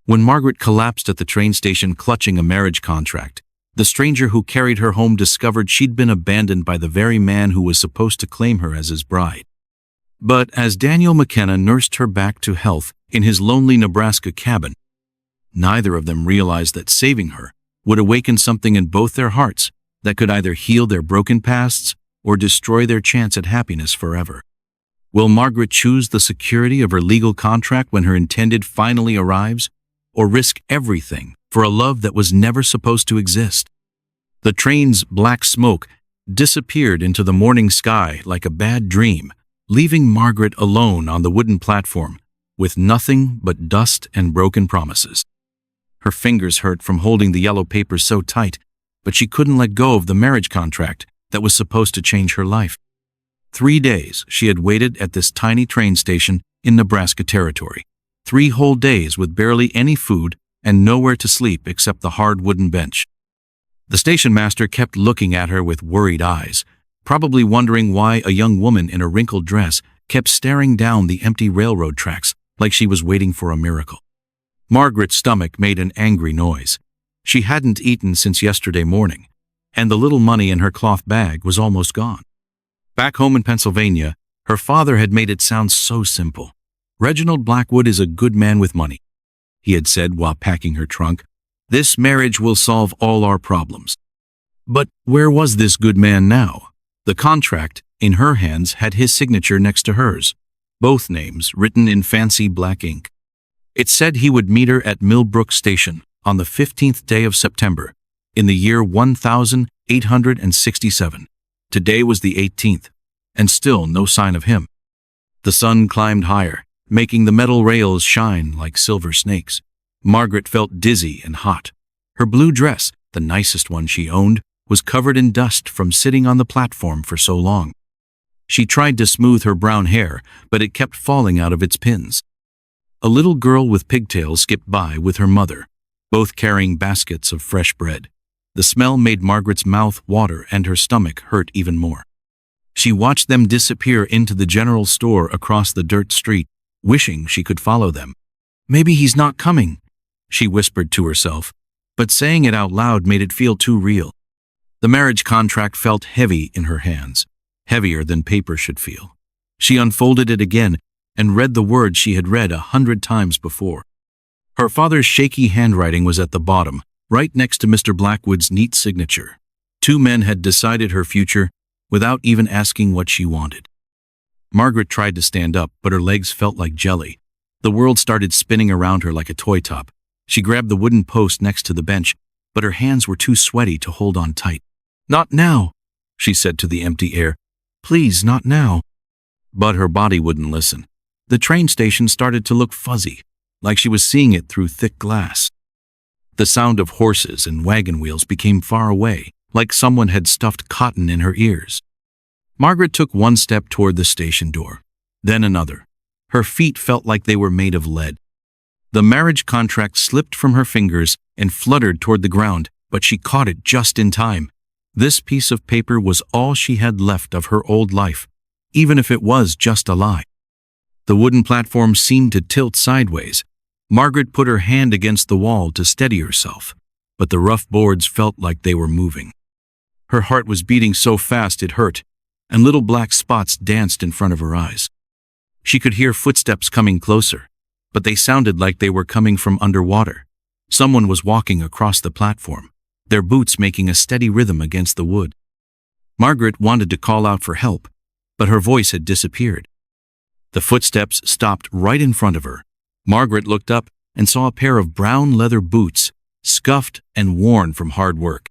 When Margaret collapsed at the train station clutching a marriage contract, the stranger who carried her home discovered she'd been abandoned by the very man who was supposed to claim her as his bride. But as Daniel McKenna nursed her back to health in his lonely Nebraska cabin, neither of them realized that saving her would awaken something in both their hearts that could either heal their broken pasts or destroy their chance at happiness forever. Will Margaret choose the security of her legal contract when her intended finally arrives, or risk everything for a love that was never supposed to exist? The train's black smoke disappeared into the morning sky like a bad dream, leaving Margaret alone on the wooden platform with nothing but dust and broken promises. Her fingers hurt from holding the yellow papers so tight, but she couldn't let go of the marriage contract that was supposed to change her life. 3 days she had waited at this tiny train station in Nebraska territory. 3 whole days with barely any food and nowhere to sleep except the hard wooden bench. The station master kept looking at her with worried eyes, probably wondering why a young woman in a wrinkled dress kept staring down the empty railroad tracks like she was waiting for a miracle. Margaret's stomach made an angry noise. She hadn't eaten since yesterday morning, and the little money in her cloth bag was almost gone. Back home in Pennsylvania, her father had made it sound so simple. "Reginald Blackwood is a good man with money," he had said while packing her trunk. "This marriage will solve all our problems." But where was this good man now? The contract in her hands had his signature next to hers, both names written in fancy black ink. It said he would meet her at Millbrook Station on the 15th day of September, in the year 1867. Today was the 18th, and still no sign of him. The sun climbed higher, making the metal rails shine like silver snakes. Margaret felt dizzy and hot. Her blue dress, the nicest one she owned, was covered in dust from sitting on the platform for so long. She tried to smooth her brown hair, but it kept falling out of its pins. A little girl with pigtails skipped by with her mother, both carrying baskets of fresh bread. The smell made Margaret's mouth water and her stomach hurt even more. She watched them disappear into the general store across the dirt street, wishing she could follow them. "Maybe he's not coming," she whispered to herself, but saying it out loud made it feel too real. The marriage contract felt heavy in her hands, heavier than paper should feel. She unfolded it again and read the words she had read 100 times before. Her father's shaky handwriting was at the bottom, right next to Mr. Blackwood's neat signature. 2 men had decided her future without even asking what she wanted. Margaret tried to stand up, but her legs felt like jelly. The world started spinning around her like a toy top. She grabbed the wooden post next to the bench, but her hands were too sweaty to hold on tight. "Not now," she said to the empty air. "Please, not now." But her body wouldn't listen. The train station started to look fuzzy, like she was seeing it through thick glass. The sound of horses and wagon wheels became far away, like someone had stuffed cotton in her ears. Margaret took 1 step toward the station door, then another. Her feet felt like they were made of lead. The marriage contract slipped from her fingers and fluttered toward the ground, but she caught it just in time. This piece of paper was all she had left of her old life, even if it was just a lie. The wooden platform seemed to tilt sideways. Margaret put her hand against the wall to steady herself, but the rough boards felt like they were moving. Her heart was beating so fast it hurt, and little black spots danced in front of her eyes. She could hear footsteps coming closer, but they sounded like they were coming from underwater. Someone was walking across the platform, their boots making a steady rhythm against the wood. Margaret wanted to call out for help, but her voice had disappeared. The footsteps stopped right in front of her. Margaret looked up and saw a pair of brown leather boots, scuffed and worn from hard work.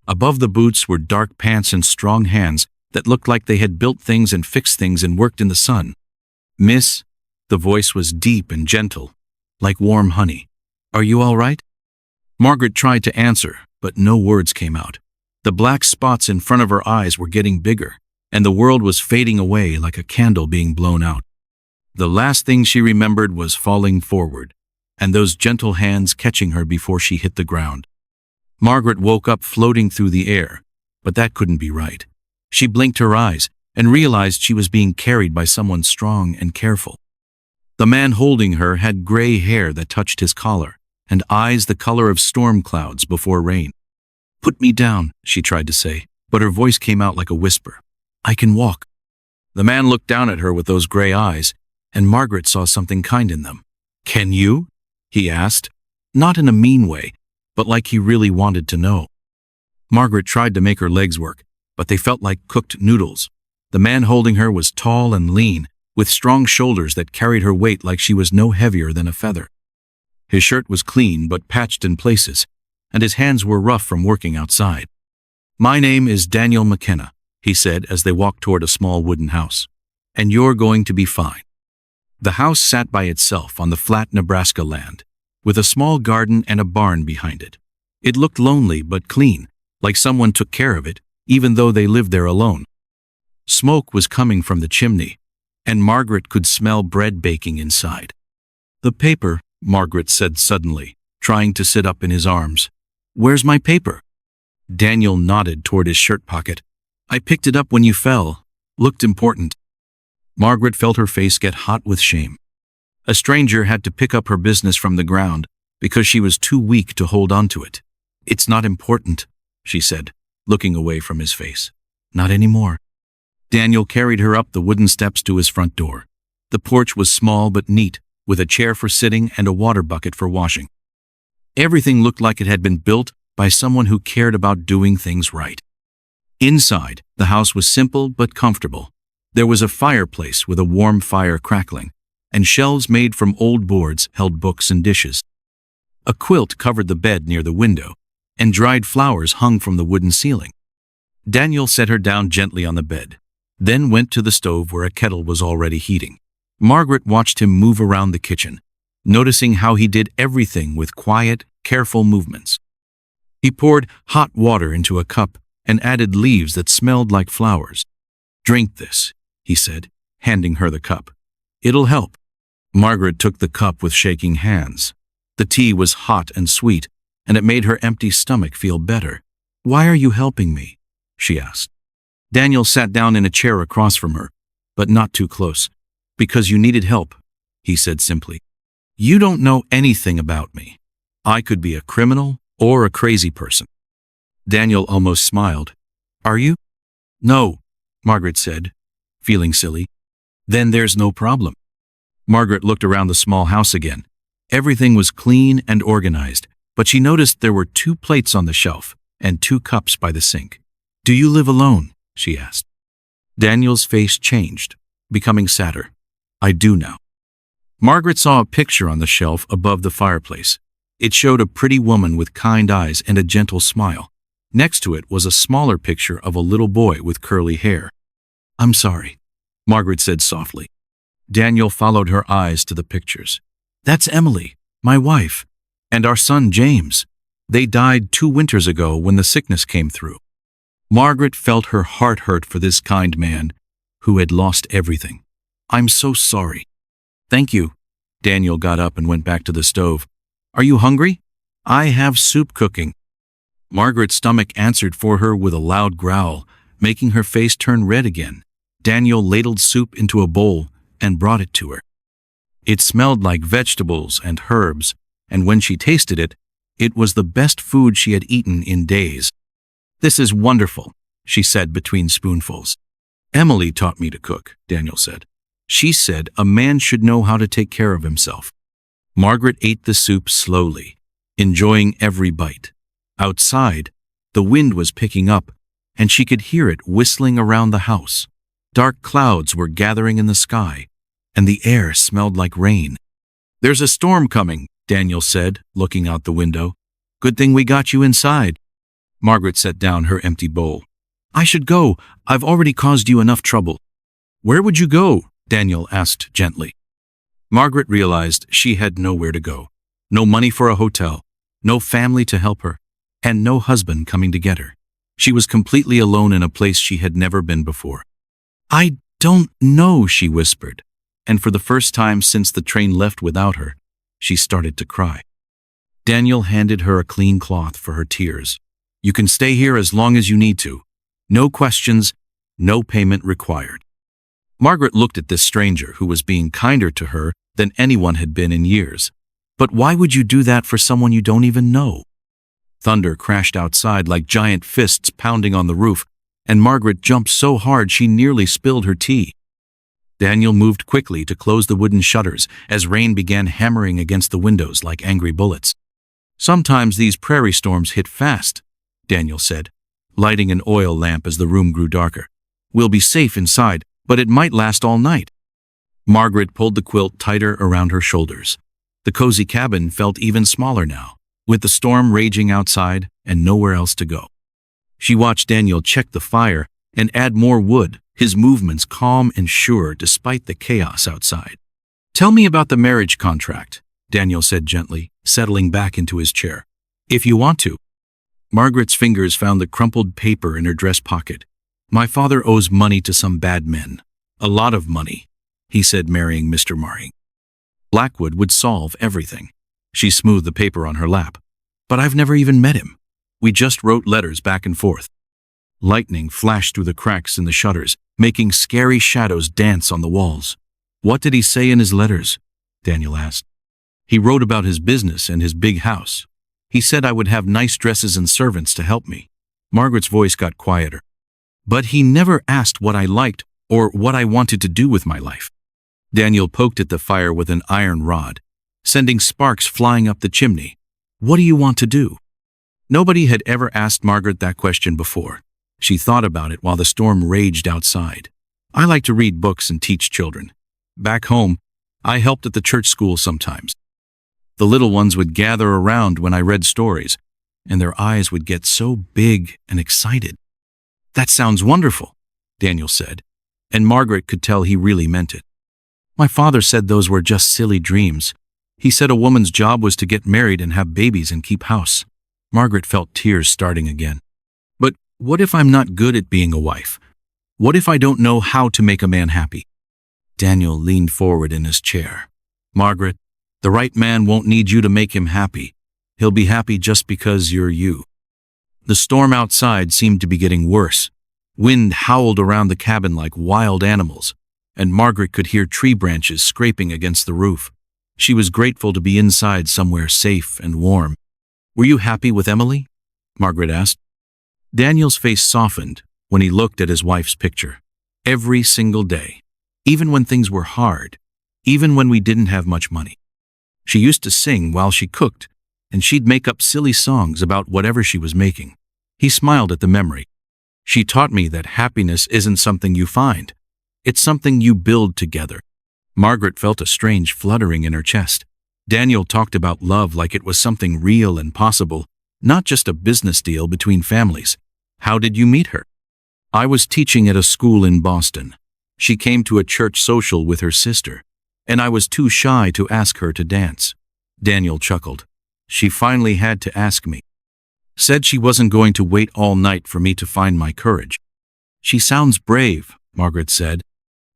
Above the boots were dark pants and strong hands that looked like they had built things and fixed things and worked in the sun. "Miss," the voice was deep and gentle, like warm honey. "Are you all right?" Margaret tried to answer, but no words came out. The black spots in front of her eyes were getting bigger, and the world was fading away like a candle being blown out. The last thing she remembered was falling forward, and those gentle hands catching her before she hit the ground. Margaret woke up floating through the air, but that couldn't be right. She blinked her eyes and realized she was being carried by someone strong and careful. The man holding her had gray hair that touched his collar, and eyes the color of storm clouds before rain. "Put me down," she tried to say, but her voice came out like a whisper. "I can walk." The man looked down at her with those gray eyes, and Margaret saw something kind in them. "Can you?" he asked, not in a mean way, but like he really wanted to know. Margaret tried to make her legs work, but they felt like cooked noodles. The man holding her was tall and lean, with strong shoulders that carried her weight like she was no heavier than a feather. His shirt was clean but patched in places, and his hands were rough from working outside. "My name is Daniel McKenna," he said as they walked toward a small wooden house. "And you're going to be fine." The house sat by itself on the flat Nebraska land, with a small garden and a barn behind it. It looked lonely but clean, like someone took care of it, even though they lived there alone. Smoke was coming from the chimney, and Margaret could smell bread baking inside. "The paper," Margaret said suddenly, trying to sit up in his arms. "Where's my paper?" Daniel nodded toward his shirt pocket. "I picked it up when you fell. Looked important." Margaret felt her face get hot with shame. A stranger had to pick up her business from the ground because she was too weak to hold on to it. "It's not important," she said, looking away from his face. "Not anymore." Daniel carried her up the wooden steps to his front door. The porch was small but neat, with a chair for sitting and a water bucket for washing. Everything looked like it had been built by someone who cared about doing things right. Inside, the house was simple but comfortable. There was a fireplace with a warm fire crackling, and shelves made from old boards held books and dishes. A quilt covered the bed near the window, and dried flowers hung from the wooden ceiling. Daniel set her down gently on the bed, then went to the stove where a kettle was already heating. Margaret watched him move around the kitchen, noticing how he did everything with quiet, careful movements. He poured hot water into a cup and added leaves that smelled like flowers. "Drink this," he said, handing her the cup. "It'll help." Margaret took the cup with shaking hands. The tea was hot and sweet, and it made her empty stomach feel better. "Why are you helping me?" she asked. Daniel sat down in a chair across from her, but not too close. "Because you needed help," he said simply. "You don't know anything about me. I could be a criminal or a crazy person." Daniel almost smiled. "Are you?" "No," Margaret said, feeling silly. "Then there's no problem." Margaret looked around the small house again. Everything was clean and organized, but she noticed there were 2 plates on the shelf and 2 cups by the sink. "Do you live alone?" she asked. Daniel's face changed, becoming sadder. "I do now." Margaret saw a picture on the shelf above the fireplace. It showed a pretty woman with kind eyes and a gentle smile. Next to it was a smaller picture of a little boy with curly hair. "I'm sorry," Margaret said softly. Daniel followed her eyes to the pictures. "That's Emily, my wife, and our son James. They died 2 winters ago when the sickness came through." Margaret felt her heart hurt for this kind man who had lost everything. "I'm so sorry." "Thank you." Daniel got up and went back to the stove. "Are you hungry? I have soup cooking." Margaret's stomach answered for her with a loud growl, making her face turn red again. Daniel ladled soup into a bowl and brought it to her. It smelled like vegetables and herbs, and when she tasted it, it was the best food she had eaten in days. "This is wonderful," she said between spoonfuls. "Emily taught me to cook," Daniel said. "She said a man should know how to take care of himself." Margaret ate the soup slowly, enjoying every bite. Outside, the wind was picking up, and she could hear it whistling around the house. Dark clouds were gathering in the sky, and the air smelled like rain. "There's a storm coming," Daniel said, looking out the window. "Good thing we got you inside." Margaret set down her empty bowl. "I should go. I've already caused you enough trouble." "Where would you go?" Daniel asked gently. Margaret realized she had nowhere to go. No money for a hotel, no family to help her, and no husband coming to get her. She was completely alone in a place she had never been before. "I don't know," she whispered, and for the first time since the train left without her, she started to cry. Daniel handed her a clean cloth for her tears. "You can stay here as long as you need to. No questions, no payment required." Margaret looked at this stranger who was being kinder to her than anyone had been in years. But why would you do that for someone you don't even know? Thunder crashed outside like giant fists pounding on the roof, and Margaret jumped so hard she nearly spilled her tea. Daniel moved quickly to close the wooden shutters as rain began hammering against the windows like angry bullets. Sometimes these prairie storms hit fast, Daniel said, lighting an oil lamp as the room grew darker. We'll be safe inside, but it might last all night. Margaret pulled the quilt tighter around her shoulders. The cozy cabin felt even smaller now, with the storm raging outside and nowhere else to go. She watched Daniel check the fire and add more wood, his movements calm and sure despite the chaos outside. Tell me about the marriage contract, Daniel said gently, settling back into his chair. If you want to. Margaret's fingers found the crumpled paper in her dress pocket. My father owes money to some bad men. A lot of money, he said, marrying Mr. Marring. Blackwood would solve everything. She smoothed the paper on her lap. But I've never even met him. We just wrote letters back and forth. Lightning flashed through the cracks in the shutters, making scary shadows dance on the walls. What did he say in his letters? Daniel asked. He wrote about his business and his big house. He said I would have nice dresses and servants to help me. Margaret's voice got quieter. But he never asked what I liked or what I wanted to do with my life. Daniel poked at the fire with an iron rod, sending sparks flying up the chimney. What do you want to do? Nobody had ever asked Margaret that question before. She thought about it while the storm raged outside. I like to read books and teach children. Back home, I helped at the church school sometimes. The little ones would gather around when I read stories, and their eyes would get so big and excited. That sounds wonderful, Daniel said, and Margaret could tell he really meant it. My father said those were just silly dreams. He said a woman's job was to get married and have babies and keep house. Margaret felt tears starting again. But what if I'm not good at being a wife? What if I don't know how to make a man happy? Daniel leaned forward in his chair. Margaret, the right man won't need you to make him happy. He'll be happy just because you're you. The storm outside seemed to be getting worse. Wind howled around the cabin like wild animals, and Margaret could hear tree branches scraping against the roof. She was grateful to be inside somewhere safe and warm. Were you happy with Emily? Margaret asked. Daniel's face softened when he looked at his wife's picture. Every single day, even when things were hard, even when we didn't have much money. She used to sing while she cooked, and she'd make up silly songs about whatever she was making. He smiled at the memory. She taught me that happiness isn't something you find. It's something you build together. Margaret felt a strange fluttering in her chest. Daniel talked about love like it was something real and possible, not just a business deal between families. How did you meet her? I was teaching at a school in Boston. She came to a church social with her sister, and I was too shy to ask her to dance. Daniel chuckled. She finally had to ask me. Said she wasn't going to wait all night for me to find my courage. She sounds brave, Margaret said.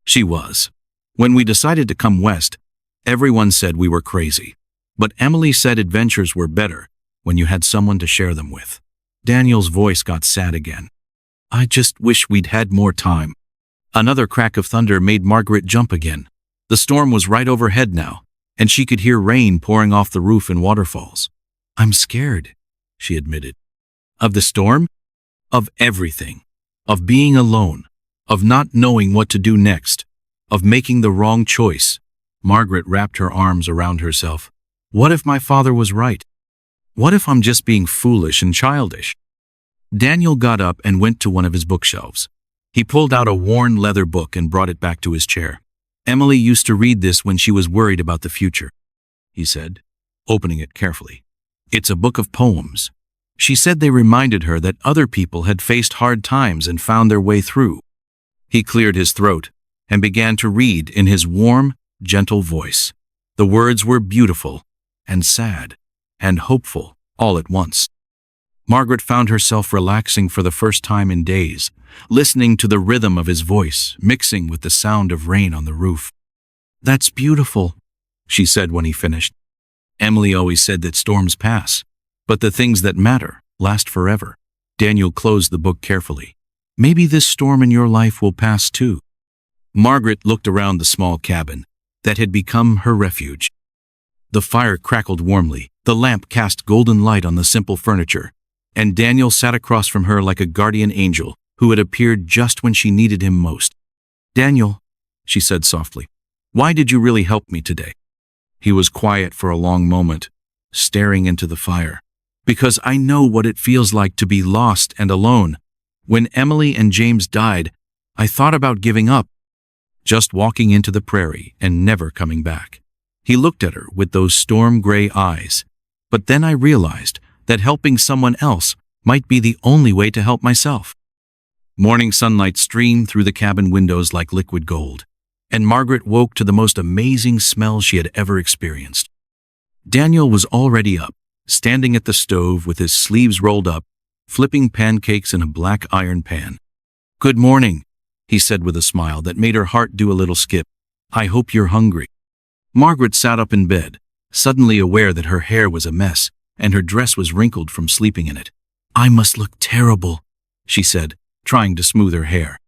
She was. When we decided to come west, everyone said we were crazy. But Emily said adventures were better when you had someone to share them with. Daniel's voice got sad again. I just wish we'd had more time. Another crack of thunder made Margaret jump again. The storm was right overhead now, and she could hear rain pouring off the roof in waterfalls. I'm scared, she admitted. Of the storm? Of everything. Of being alone. Of not knowing what to do next. Of making the wrong choice. Margaret wrapped her arms around herself. What if my father was right? What if I'm just being foolish and childish? Daniel got up and went to one of his bookshelves. He pulled out a worn leather book and brought it back to his chair. Emily used to read this when she was worried about the future, he said, opening it carefully. It's a book of poems. She said they reminded her that other people had faced hard times and found their way through. He cleared his throat and began to read in his warm, gentle voice. The words were beautiful and sad and hopeful all at once. Margaret found herself relaxing for the first time in days, listening to the rhythm of his voice, mixing with the sound of rain on the roof. That's beautiful, she said when he finished. Emily always said that storms pass, but the things that matter last forever. Daniel closed the book carefully. Maybe this storm in your life will pass too. Margaret looked around the small cabin that had become her refuge. The fire crackled warmly, the lamp cast golden light on the simple furniture, and Daniel sat across from her like a guardian angel who had appeared just when she needed him most. "Daniel," she said softly, "why did you really help me today?" He was quiet for a long moment, staring into the fire. "Because I know what it feels like to be lost and alone. When Emily and James died, I thought about giving up, just walking into the prairie and never coming back." He looked at her with those storm-gray eyes. "But then I realized that helping someone else might be the only way to help myself." Morning sunlight streamed through the cabin windows like liquid gold, and Margaret woke to the most amazing smell she had ever experienced. Daniel was already up, standing at the stove with his sleeves rolled up, flipping pancakes in a black iron pan. "Good morning," he said with a smile that made her heart do a little skip. "I hope you're hungry." Margaret sat up in bed, suddenly aware that her hair was a mess and her dress was wrinkled from sleeping in it. "I must look terrible," she said, trying to smooth her hair.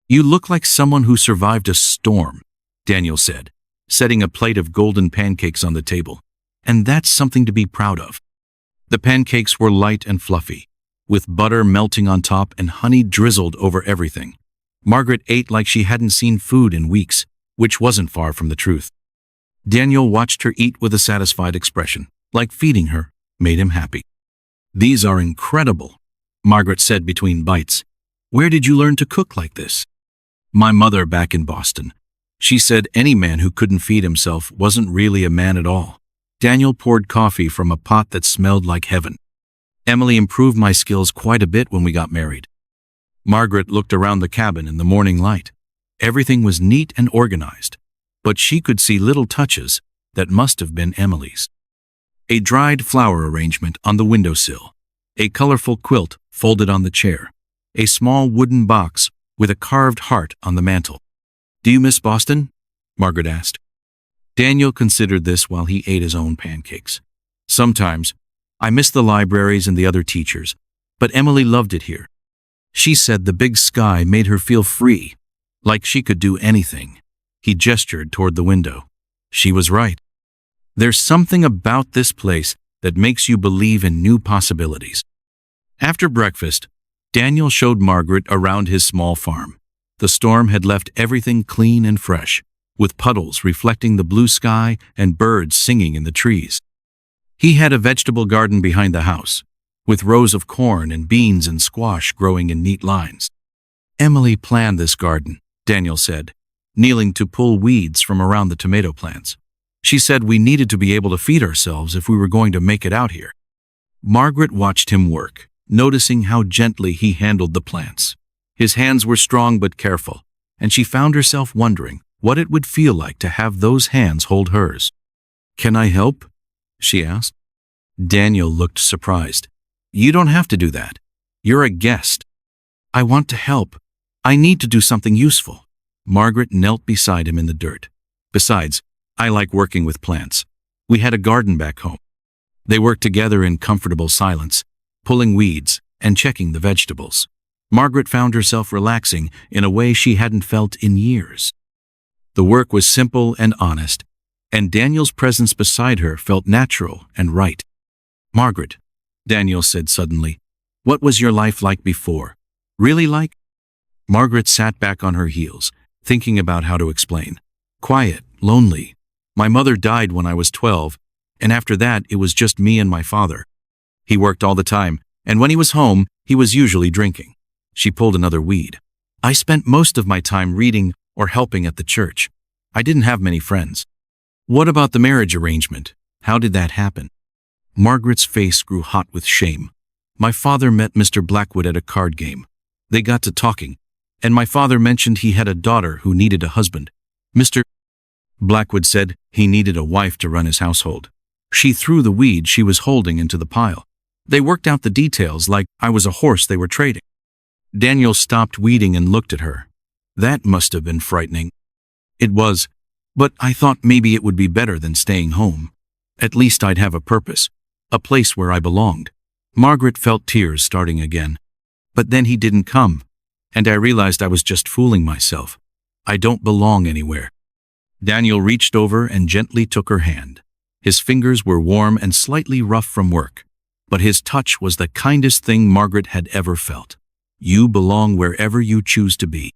"You look like someone who survived a storm," Daniel said, setting a plate of golden pancakes on the table. "And that's something to be proud of." The pancakes were light and fluffy, with butter melting on top and honey drizzled over everything. Margaret ate like she hadn't seen food in weeks, which wasn't far from the truth. Daniel watched her eat with a satisfied expression, like feeding her made him happy. "These are incredible," Margaret said between bites. "Where did you learn to cook like this?" "My mother back in Boston. She said any man who couldn't feed himself wasn't really a man at all." Daniel poured coffee from a pot that smelled like heaven. "Emily improved my skills quite a bit when we got married." Margaret looked around the cabin in the morning light. Everything was neat and organized, but she could see little touches that must have been Emily's. A dried flower arrangement on the windowsill, a colorful quilt folded on the chair, a small wooden box with a carved heart on the mantel. "Do you miss Boston?" Margaret asked. Daniel considered this while he ate his own pancakes. "Sometimes. I miss the libraries and the other teachers, but Emily loved it here. She said the big sky made her feel free, like she could do anything." He gestured toward the window. She was right. "There's something about this place that makes you believe in new possibilities." After breakfast, Daniel showed Margaret around his small farm. The storm had left everything clean and fresh, with puddles reflecting the blue sky and birds singing in the trees. He had a vegetable garden behind the house, with rows of corn and beans and squash growing in neat lines. "Emily planned this garden," Daniel said, kneeling to pull weeds from around the tomato plants. "She said we needed to be able to feed ourselves if we were going to make it out here." Margaret watched him work, noticing how gently he handled the plants. His hands were strong but careful, and she found herself wondering what it would feel like to have those hands hold hers. "Can I help?" she asked. Daniel looked surprised. "You don't have to do that. You're a guest." "I want to help. I need to do something useful." Margaret knelt beside him in the dirt. "Besides, I like working with plants. We had a garden back home." They worked together in comfortable silence, pulling weeds and checking the vegetables. Margaret found herself relaxing in a way she hadn't felt in years. The work was simple and honest, and Daniel's presence beside her felt natural and right. "Margaret," Daniel said suddenly, "what was your life like before? Really like?" Margaret sat back on her heels, thinking about how to explain. "Quiet, lonely. My mother died when I was 12, and after that it was just me and my father. He worked all the time, and when he was home, he was usually drinking." She pulled another weed. "I spent most of my time reading or helping at the church. I didn't have many friends." "What about the marriage arrangement? How did that happen?" Margaret's face grew hot with shame. "My father met Mr. Blackwood at a card game. They got to talking, and my father mentioned he had a daughter who needed a husband. Mr. Blackwood said he needed a wife to run his household." She threw the weed she was holding into the pile. "They worked out the details like I was a horse they were trading." Daniel stopped weeding and looked at her. "That must have been frightening." "It was, but I thought maybe it would be better than staying home. At least I'd have a purpose, a place where I belonged." Margaret felt tears starting again. "But then he didn't come, and I realized I was just fooling myself. I don't belong anywhere." Daniel reached over and gently took her hand. His fingers were warm and slightly rough from work, but his touch was the kindest thing Margaret had ever felt. "You belong wherever you choose to be,"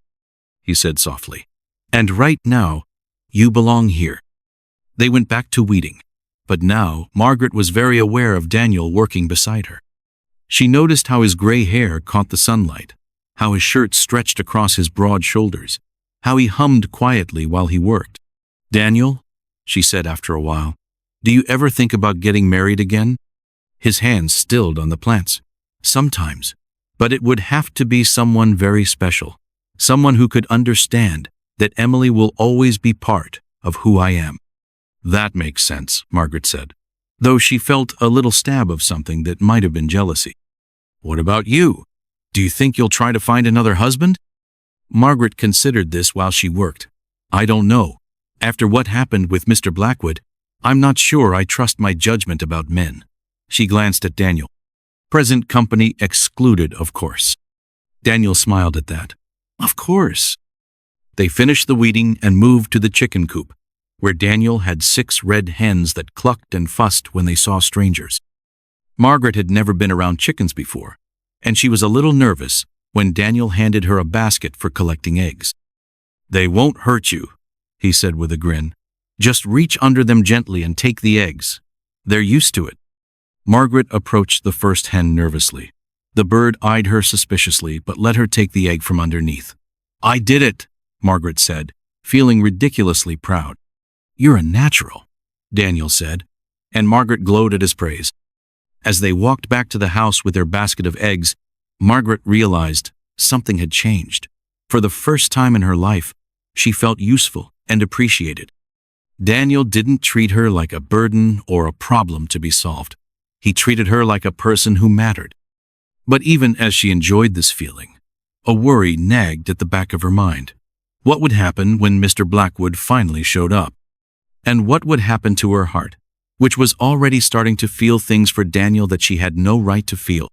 he said softly. "And right now, you belong here." They went back to weeding, but now Margaret was very aware of Daniel working beside her. She noticed how his gray hair caught the sunlight, how his shirt stretched across his broad shoulders, how he hummed quietly while he worked. "Daniel," she said after a while, "do you ever think about getting married again?" His hands stilled on the plants. "Sometimes, but it would have to be someone very special, someone who could understand that Emily will always be part of who I am." "That makes sense," Margaret said, though she felt a little stab of something that might have been jealousy. "What about you? Do you think you'll try to find another husband?" Margaret considered this while she worked. "I don't know. After what happened with Mr. Blackwood, I'm not sure I trust my judgment about men." She glanced at Daniel. "Present company excluded, of course." Daniel smiled at that. "Of course." They finished the weeding and moved to the chicken coop, where Daniel had 6 red hens that clucked and fussed when they saw strangers. Margaret had never been around chickens before, and she was a little nervous when Daniel handed her a basket for collecting eggs. "They won't hurt you," he said with a grin. "Just reach under them gently and take the eggs. They're used to it." Margaret approached the first hen nervously. The bird eyed her suspiciously but let her take the egg from underneath. "I did it," Margaret said, feeling ridiculously proud. "You're a natural," Daniel said, and Margaret glowed at his praise. As they walked back to the house with their basket of eggs, Margaret realized something had changed. For the first time in her life, she felt useful and appreciated. Daniel didn't treat her like a burden or a problem to be solved. He treated her like a person who mattered. But even as she enjoyed this feeling, a worry nagged at the back of her mind. What would happen when Mr. Blackwood finally showed up? And what would happen to her heart, which was already starting to feel things for Daniel that she had no right to feel?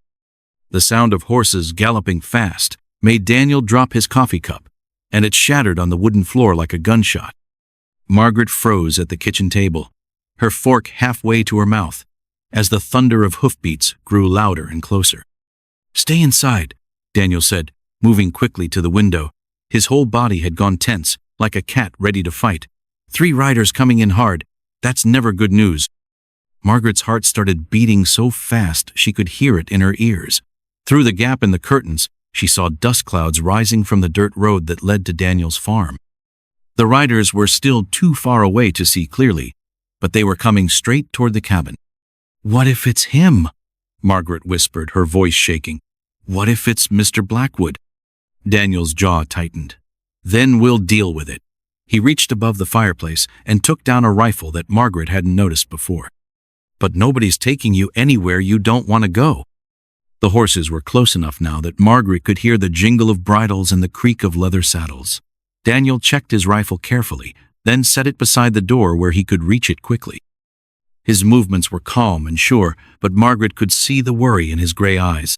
The sound of horses galloping fast made Daniel drop his coffee cup, and it shattered on the wooden floor like a gunshot. Margaret froze at the kitchen table, her fork halfway to her mouth, as the thunder of hoofbeats grew louder and closer. "Stay inside," Daniel said, moving quickly to the window. His whole body had gone tense, like a cat ready to fight. 3 riders coming in hard. That's never good news. Margaret's heart started beating so fast she could hear it in her ears. Through the gap in the curtains, she saw dust clouds rising from the dirt road that led to Daniel's farm. The riders were still too far away to see clearly, but they were coming straight toward the cabin. "What if it's him?" Margaret whispered, her voice shaking. "What if it's Mr. Blackwood?" Daniel's jaw tightened. "Then we'll deal with it." He reached above the fireplace and took down a rifle that Margaret hadn't noticed before. "But nobody's taking you anywhere you don't want to go." The horses were close enough now that Margaret could hear the jingle of bridles and the creak of leather saddles. Daniel checked his rifle carefully, then set it beside the door where he could reach it quickly. His movements were calm and sure, but Margaret could see the worry in his gray eyes.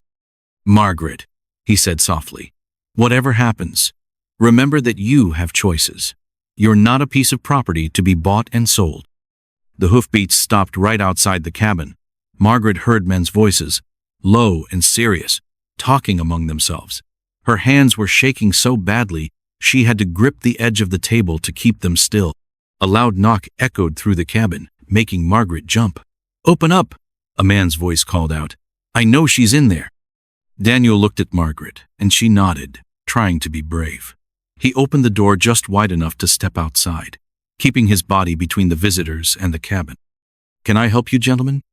"Margaret," he said softly, "whatever happens, remember that you have choices. You're not a piece of property to be bought and sold." The hoofbeats stopped right outside the cabin. Margaret heard men's voices, low and serious, talking among themselves. Her hands were shaking so badly she had to grip the edge of the table to keep them still. A loud knock echoed through the cabin, making Margaret jump. "Open up," a man's voice called out. "I know she's in there." Daniel looked at Margaret, and she nodded, trying to be brave. He opened the door just wide enough to step outside, keeping his body between the visitors and the cabin. "Can I help you, gentlemen?"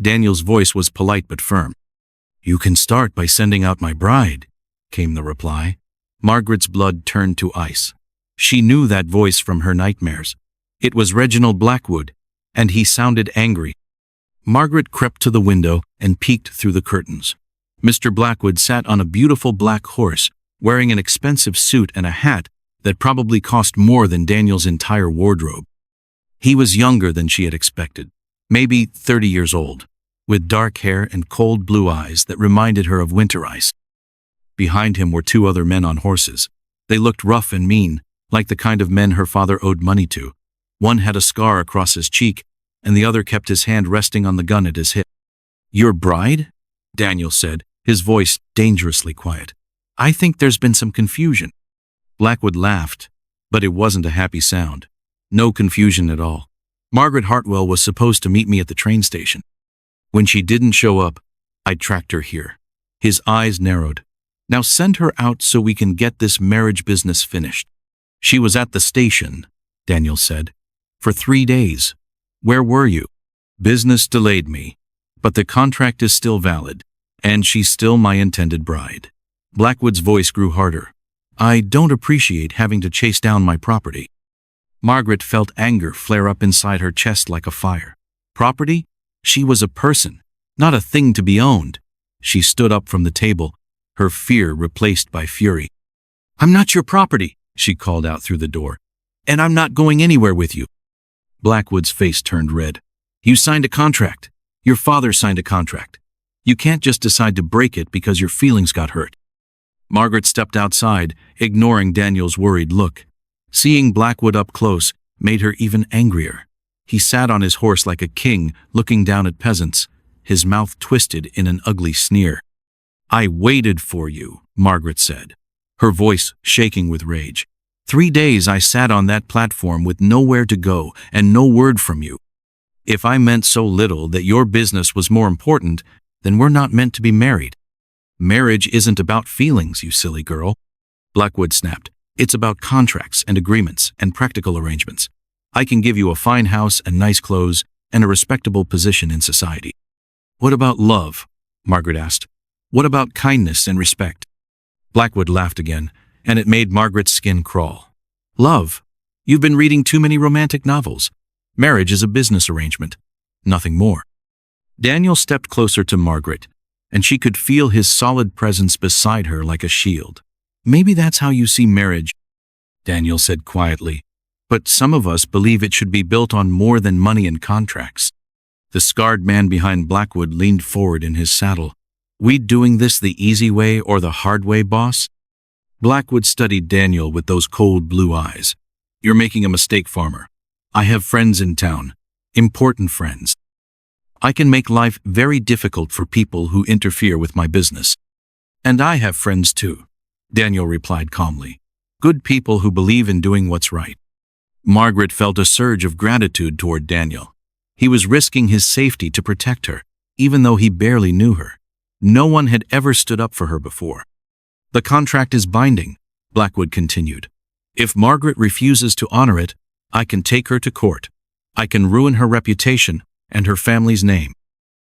Daniel's voice was polite but firm. "You can start by sending out my bride," came the reply. Margaret's blood turned to ice. She knew that voice from her nightmares. It was Reginald Blackwood, and he sounded angry. Margaret crept to the window and peeked through the curtains. Mr. Blackwood sat on a beautiful black horse, wearing an expensive suit and a hat that probably cost more than Daniel's entire wardrobe. He was younger than she had expected, maybe 30 years old, with dark hair and cold blue eyes that reminded her of winter ice. Behind him were 2 other men on horses. They looked rough and mean, like the kind of men her father owed money to. One had a scar across his cheek, and the other kept his hand resting on the gun at his hip. "Your bride?" Daniel said, his voice dangerously quiet. "I think there's been some confusion." Blackwood laughed, but it wasn't a happy sound. No confusion at all. Margaret Hartwell was supposed to meet me at the train station. When she didn't show up, I tracked her here. His eyes narrowed. "Now send her out so we can get this marriage business finished." "She was at the station," Daniel said, "for 3 days. Where were you?" "Business delayed me, but the contract is still valid, and she's still my intended bride." Blackwood's voice grew harder. "I don't appreciate having to chase down my property." Margaret felt anger flare up inside her chest like a fire. Property? She was a person, not a thing to be owned. She stood up from the table, her fear replaced by fury. "I'm not your property," she called out through the door, "and I'm not going anywhere with you." Blackwood's face turned red. "You signed a contract. Your father signed a contract. You can't just decide to break it because your feelings got hurt." Margaret stepped outside, ignoring Daniel's worried look. Seeing Blackwood up close made her even angrier. He sat on his horse like a king, looking down at peasants, his mouth twisted in an ugly sneer. "I waited for you," Margaret said, her voice shaking with rage. 3 days I sat on that platform with nowhere to go and no word from you. If I meant so little that your business was more important, then we're not meant to be married. Marriage isn't about feelings, you silly girl. Blackwood snapped. It's about contracts and agreements and practical arrangements. I can give you a fine house and nice clothes and a respectable position in society. What about love? Margaret asked. What about kindness and respect? Blackwood laughed again, and it made Margaret's skin crawl. Love? You've been reading too many romantic novels. Marriage is a business arrangement. Nothing more. Daniel stepped closer to Margaret, and she could feel his solid presence beside her like a shield. Maybe that's how you see marriage, Daniel said quietly, but some of us believe it should be built on more than money and contracts. The scarred man behind Blackwood leaned forward in his saddle. We doing this the easy way or the hard way, boss? Blackwood studied Daniel with those cold blue eyes. You're making a mistake, farmer. I have friends in town, important friends. I can make life very difficult for people who interfere with my business. And I have friends too, Daniel replied calmly. Good people who believe in doing what's right. Margaret felt a surge of gratitude toward Daniel. He was risking his safety to protect her, even though he barely knew her. No one had ever stood up for her before. The contract is binding, Blackwood continued. If Margaret refuses to honor it, I can take her to court. I can ruin her reputation and her family's name.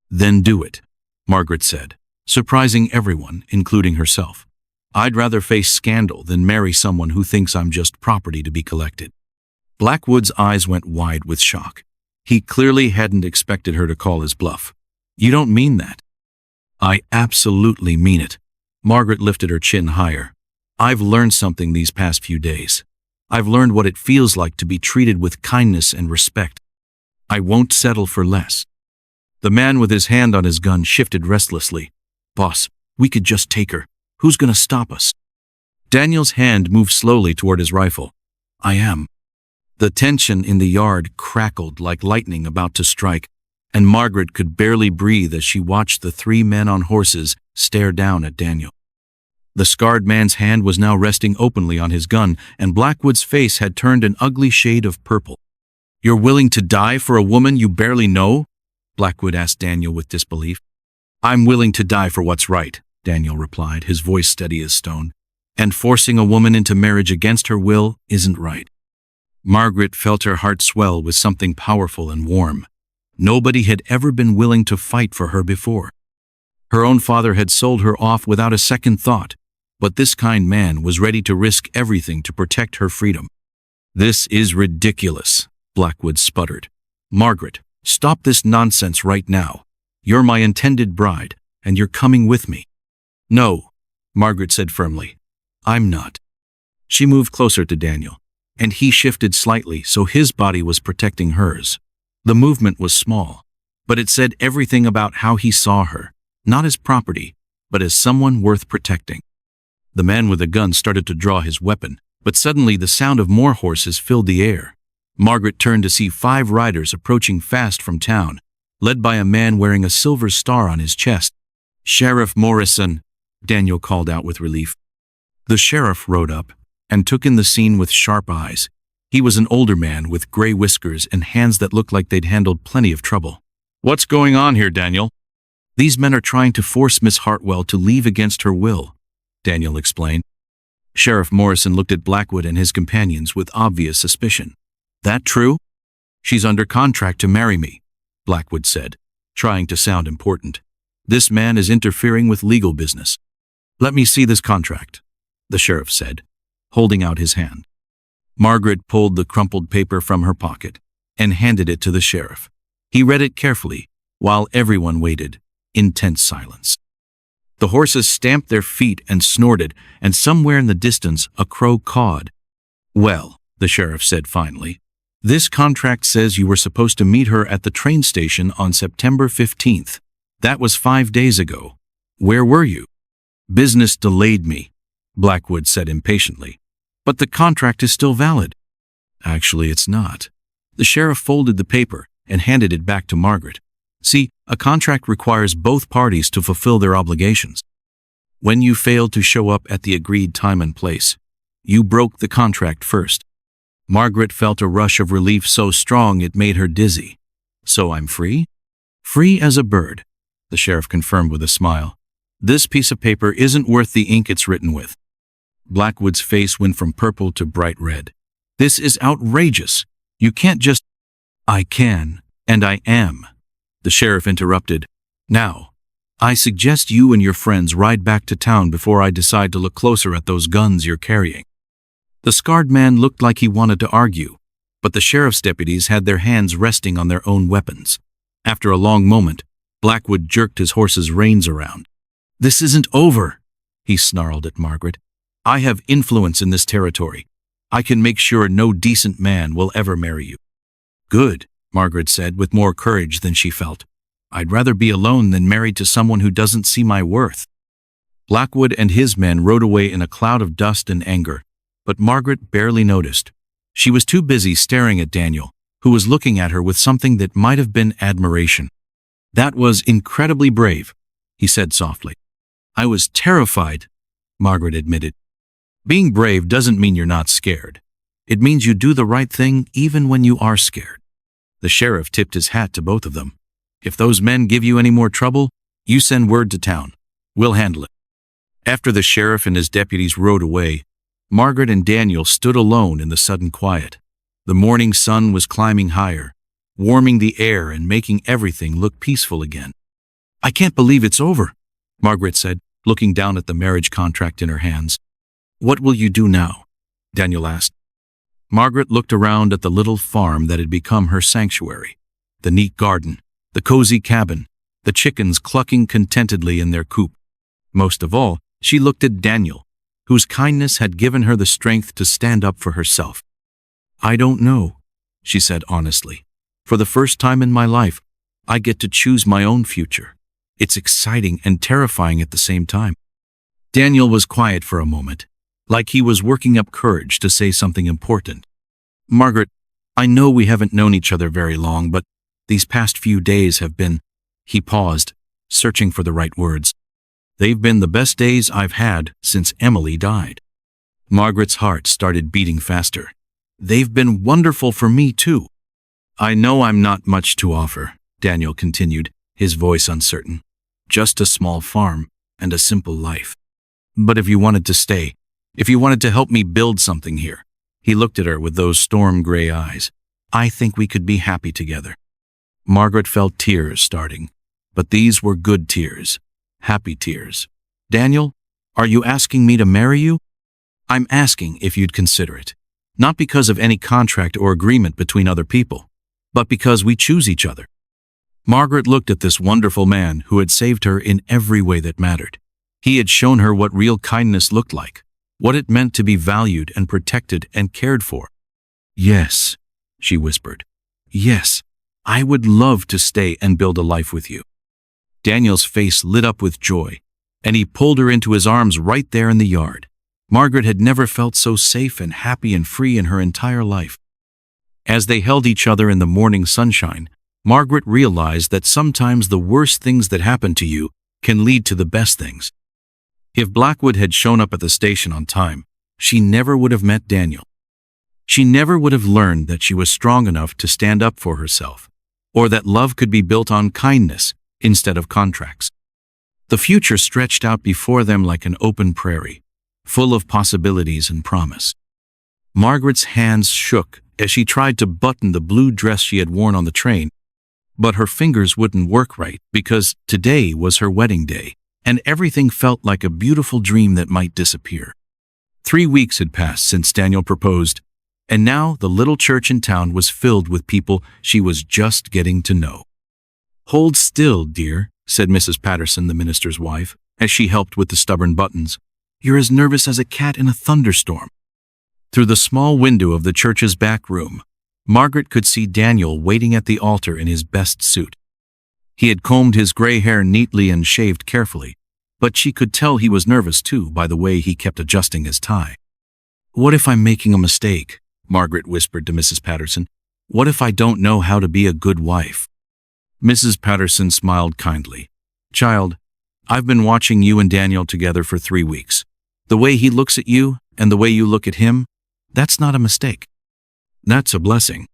Then do it, Margaret said, surprising everyone, including herself. I'd rather face scandal than marry someone who thinks I'm just property to be collected. Blackwood's eyes went wide with shock. He clearly hadn't expected her to call his bluff. You don't mean that. I absolutely mean it. Margaret lifted her chin higher. I've learned something these past few days. I've learned what it feels like to be treated with kindness and respect. I won't settle for less. The man with his hand on his gun shifted restlessly. Boss, we could just take her. Who's gonna stop us? Daniel's hand moved slowly toward his rifle. I am. The tension in the yard crackled like lightning about to strike, and Margaret could barely breathe as she watched the 3 men on horses stare down at Daniel. The scarred man's hand was now resting openly on his gun, and Blackwood's face had turned an ugly shade of purple. You're willing to die for a woman you barely know? Blackwood asked Daniel with disbelief. I'm willing to die for what's right, Daniel replied, his voice steady as stone. And forcing a woman into marriage against her will isn't right. Margaret felt her heart swell with something powerful and warm. Nobody had ever been willing to fight for her before. Her own father had sold her off without a second thought, but this kind man was ready to risk everything to protect her freedom. This is ridiculous, Blackwood sputtered. Margaret, stop this nonsense right now. You're my intended bride, and you're coming with me. No, Margaret said firmly. I'm not. She moved closer to Daniel, and he shifted slightly so his body was protecting hers. The movement was small, but it said everything about how he saw her, not as property, but as someone worth protecting. The man with the gun started to draw his weapon, but suddenly the sound of more horses filled the air. Margaret turned to see 5 riders approaching fast from town, led by a man wearing a silver star on his chest. "Sheriff Morrison," Daniel called out with relief. The sheriff rode up and took in the scene with sharp eyes. He was an older man with gray whiskers and hands that looked like they'd handled plenty of trouble. "What's going on here, Daniel?" "These men are trying to force Miss Hartwell to leave against her will," Daniel explained. Sheriff Morrison looked at Blackwood and his companions with obvious suspicion. "That true?" "She's under contract to marry me," Blackwood said, trying to sound important. "This man is interfering with legal business." "Let me see this contract," the sheriff said, holding out his hand. Margaret pulled the crumpled paper from her pocket and handed it to the sheriff. He read it carefully, while everyone waited in tense silence. The horses stamped their feet and snorted, and somewhere in the distance a crow cawed. "Well," the sheriff said finally, "this contract says you were supposed to meet her at the train station on September 15th. That was 5 days ago. Where were you?" "Business delayed me," Blackwood said impatiently. "But the contract is still valid." "Actually, it's not." The sheriff folded the paper and handed it back to Margaret. "See, a contract requires both parties to fulfill their obligations. When you failed to show up at the agreed time and place, you broke the contract first." Margaret felt a rush of relief so strong it made her dizzy. "So I'm free?" "Free as a bird," the sheriff confirmed with a smile. "This piece of paper isn't worth the ink it's written with." Blackwood's face went from purple to bright red. "This is outrageous. You can't just—" "I can, and I am," the sheriff interrupted. "Now, I suggest you and your friends ride back to town before I decide to look closer at those guns you're carrying." The scarred man looked like he wanted to argue, but the sheriff's deputies had their hands resting on their own weapons. After a long moment, Blackwood jerked his horse's reins around. "This isn't over," he snarled at Margaret. "I have influence in this territory. I can make sure no decent man will ever marry you." "Good," Margaret said with more courage than she felt. "I'd rather be alone than married to someone who doesn't see my worth." Blackwood and his men rode away in a cloud of dust and anger, but Margaret barely noticed. She was too busy staring at Daniel, who was looking at her with something that might have been admiration. "That was incredibly brave," he said softly. "I was terrified," Margaret admitted. "Being brave doesn't mean you're not scared. It means you do the right thing even when you are scared." The sheriff tipped his hat to both of them. "If those men give you any more trouble, you send word to town. We'll handle it." After the sheriff and his deputies rode away, Margaret and Daniel stood alone in the sudden quiet. The morning sun was climbing higher, warming the air and making everything look peaceful again. "I can't believe it's over," Margaret said, looking down at the marriage contract in her hands. "What will you do now?" Daniel asked. Margaret looked around at the little farm that had become her sanctuary. The neat garden, the cozy cabin, the chickens clucking contentedly in their coop. Most of all, she looked at Daniel, whose kindness had given her the strength to stand up for herself. "I don't know," she said honestly. "For the first time in my life, I get to choose my own future. It's exciting and terrifying at the same time." Daniel was quiet for a moment, like he was working up courage to say something important. "Margaret, I know we haven't known each other very long, but these past few days have been—" He paused, searching for the right words. "They've been the best days I've had since Emily died." Margaret's heart started beating faster. "They've been wonderful for me, too." "I know I'm not much to offer," Daniel continued, his voice uncertain. "Just a small farm and a simple life. But if you wanted to stay, if you wanted to help me build something here," he looked at her with those storm-gray eyes, "I think we could be happy together." Margaret felt tears starting, but these were good tears. Happy tears. "Daniel, are you asking me to marry you?" "I'm asking if you'd consider it. Not because of any contract or agreement between other people, but because we choose each other." Margaret looked at this wonderful man who had saved her in every way that mattered. He had shown her what real kindness looked like, what it meant to be valued and protected and cared for. "Yes," she whispered. "Yes, I would love to stay and build a life with you." Daniel's face lit up with joy, and he pulled her into his arms right there in the yard. Margaret had never felt so safe and happy and free in her entire life. As they held each other in the morning sunshine, Margaret realized that sometimes the worst things that happen to you can lead to the best things. If Blackwood had shown up at the station on time, she never would have met Daniel. She never would have learned that she was strong enough to stand up for herself, or that love could be built on kindness instead of contracts. The future stretched out before them like an open prairie, full of possibilities and promise. Margaret's hands shook as she tried to button the blue dress she had worn on the train, but her fingers wouldn't work right because today was her wedding day, and everything felt like a beautiful dream that might disappear. 3 weeks had passed since Daniel proposed, and now the little church in town was filled with people she was just getting to know. "Hold still, dear," said Mrs. Patterson, the minister's wife, as she helped with the stubborn buttons. "You're as nervous as a cat in a thunderstorm." Through the small window of the church's back room, Margaret could see Daniel waiting at the altar in his best suit. He had combed his gray hair neatly and shaved carefully, but she could tell he was nervous too by the way he kept adjusting his tie. "What if I'm making a mistake?" Margaret whispered to Mrs. Patterson. "What if I don't know how to be a good wife?" Mrs. Patterson smiled kindly. "Child, I've been watching you and Daniel together for 3 weeks. The way he looks at you and the way you look at him, that's not a mistake. That's a blessing."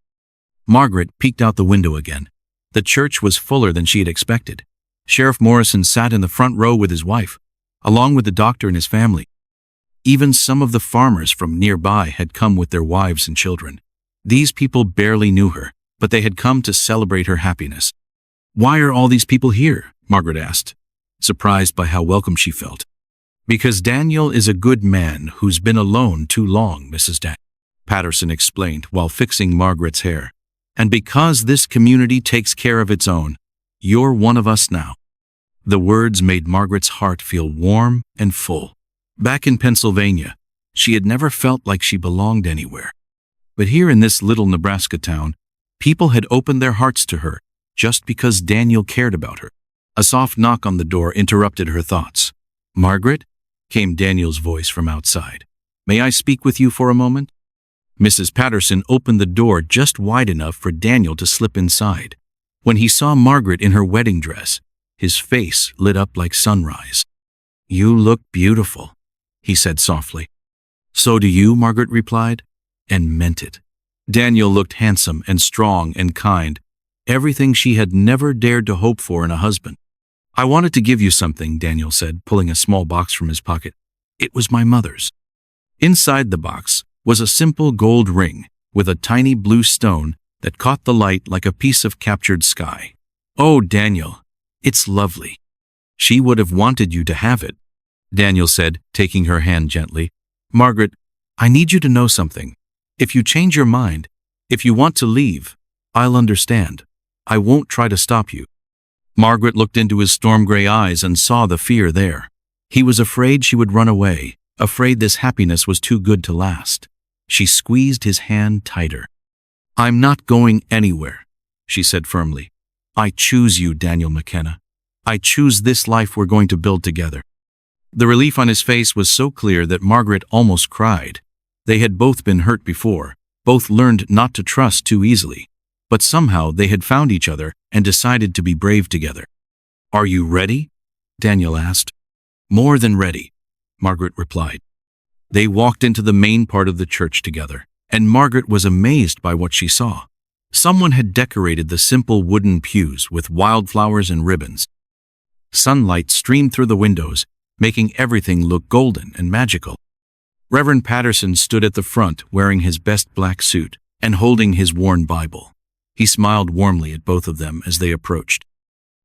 Margaret peeked out the window again. The church was fuller than she had expected. Sheriff Morrison sat in the front row with his wife, along with the doctor and his family. Even some of the farmers from nearby had come with their wives and children. These people barely knew her, but they had come to celebrate her happiness. "Why are all these people here?" Margaret asked, surprised by how welcome she felt. "Because Daniel is a good man who's been alone too long," Mrs. Patterson explained while fixing Margaret's hair. "And because this community takes care of its own, you're one of us now." The words made Margaret's heart feel warm and full. Back in Pennsylvania, she had never felt like she belonged anywhere. But here in this little Nebraska town, people had opened their hearts to her just because Daniel cared about her. A soft knock on the door interrupted her thoughts. "Margaret?" came Daniel's voice from outside. "May I speak with you for a moment?" Mrs. Patterson opened the door just wide enough for Daniel to slip inside. When he saw Margaret in her wedding dress, his face lit up like sunrise. "You look beautiful," he said softly. "So do you," Margaret replied, and meant it. Daniel looked handsome and strong and kind, everything she had never dared to hope for in a husband. "I wanted to give you something," Daniel said, pulling a small box from his pocket. "It was my mother's." Inside the box was a simple gold ring with a tiny blue stone that caught the light like a piece of captured sky. "Oh, Daniel, it's lovely. She would have wanted you to have it," Daniel said, taking her hand gently. "Margaret, I need you to know something. If you change your mind, if you want to leave, I'll understand. I won't try to stop you." Margaret looked into his storm-gray eyes and saw the fear there. He was afraid she would run away, afraid this happiness was too good to last. She squeezed his hand tighter. "I'm not going anywhere," she said firmly. "I choose you, Daniel McKenna. I choose this life we're going to build together." The relief on his face was so clear that Margaret almost cried. They had both been hurt before, both learned not to trust too easily, but somehow they had found each other and decided to be brave together. "Are you ready?" Daniel asked. "More than ready," Margaret replied. They walked into the main part of the church together, and Margaret was amazed by what she saw. Someone had decorated the simple wooden pews with wildflowers and ribbons. Sunlight streamed through the windows, making everything look golden and magical. Reverend Patterson stood at the front wearing his best black suit and holding his worn Bible. He smiled warmly at both of them as they approached.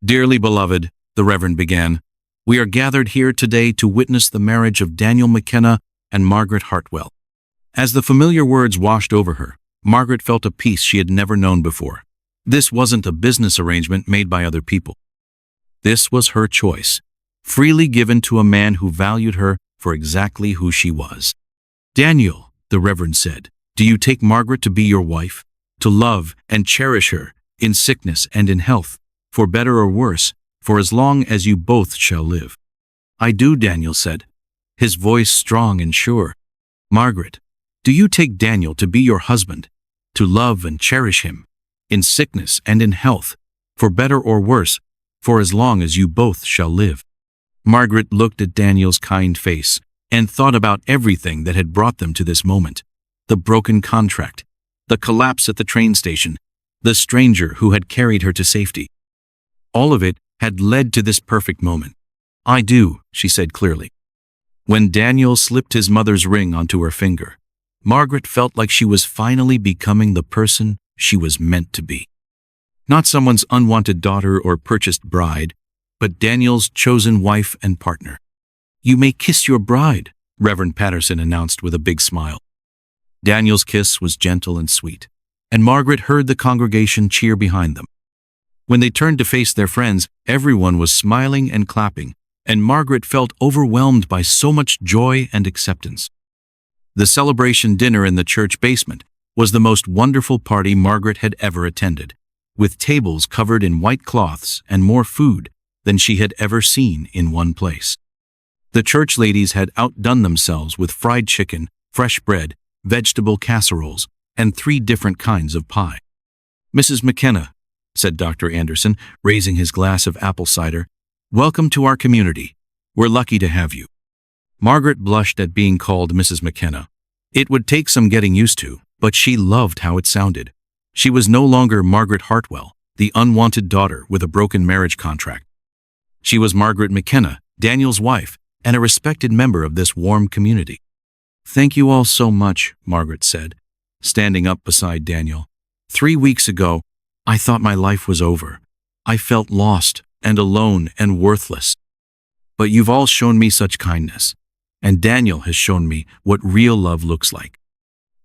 "Dearly beloved," the Reverend began, "we are gathered here today to witness the marriage of Daniel McKenna and Margaret Hartwell." As the familiar words washed over her, Margaret felt a peace she had never known before. This wasn't a business arrangement made by other people. This was her choice, freely given to a man who valued her for exactly who she was. "Daniel," the Reverend said, "do you take Margaret to be your wife, to love and cherish her in sickness and in health, for better or worse, for as long as you both shall live?" "I do," Daniel said, his voice strong and sure. "Margaret, do you take Daniel to be your husband, to love and cherish him, in sickness and in health, for better or worse, for as long as you both shall live." Margaret looked at Daniel's kind face and thought about everything that had brought them to this moment: the broken contract, the collapse at the train station, the stranger who had carried her to safety. All of it had led to this perfect moment. "I do," she said clearly. When Daniel slipped his mother's ring onto her finger, Margaret felt like she was finally becoming the person she was meant to be. Not someone's unwanted daughter or purchased bride, but Daniel's chosen wife and partner. "You may kiss your bride," Reverend Patterson announced with a big smile. Daniel's kiss was gentle and sweet, and Margaret heard the congregation cheer behind them. When they turned to face their friends, everyone was smiling and clapping, and Margaret felt overwhelmed by so much joy and acceptance. The celebration dinner in the church basement was the most wonderful party Margaret had ever attended, with tables covered in white cloths and more food than she had ever seen in one place. The church ladies had outdone themselves with fried chicken, fresh bread, vegetable casseroles, and 3 different kinds of pie. "Mrs. McKenna," said Dr. Anderson, raising his glass of apple cider, "welcome to our community. We're lucky to have you." Margaret blushed at being called Mrs. McKenna. It would take some getting used to, but she loved how it sounded. She was no longer Margaret Hartwell, the unwanted daughter with a broken marriage contract. She was Margaret McKenna, Daniel's wife, and a respected member of this warm community. "Thank you all so much," Margaret said, standing up beside Daniel. 3 weeks ago, I thought my life was over. I felt lost and alone and worthless. But you've all shown me such kindness, and Daniel has shown me what real love looks like."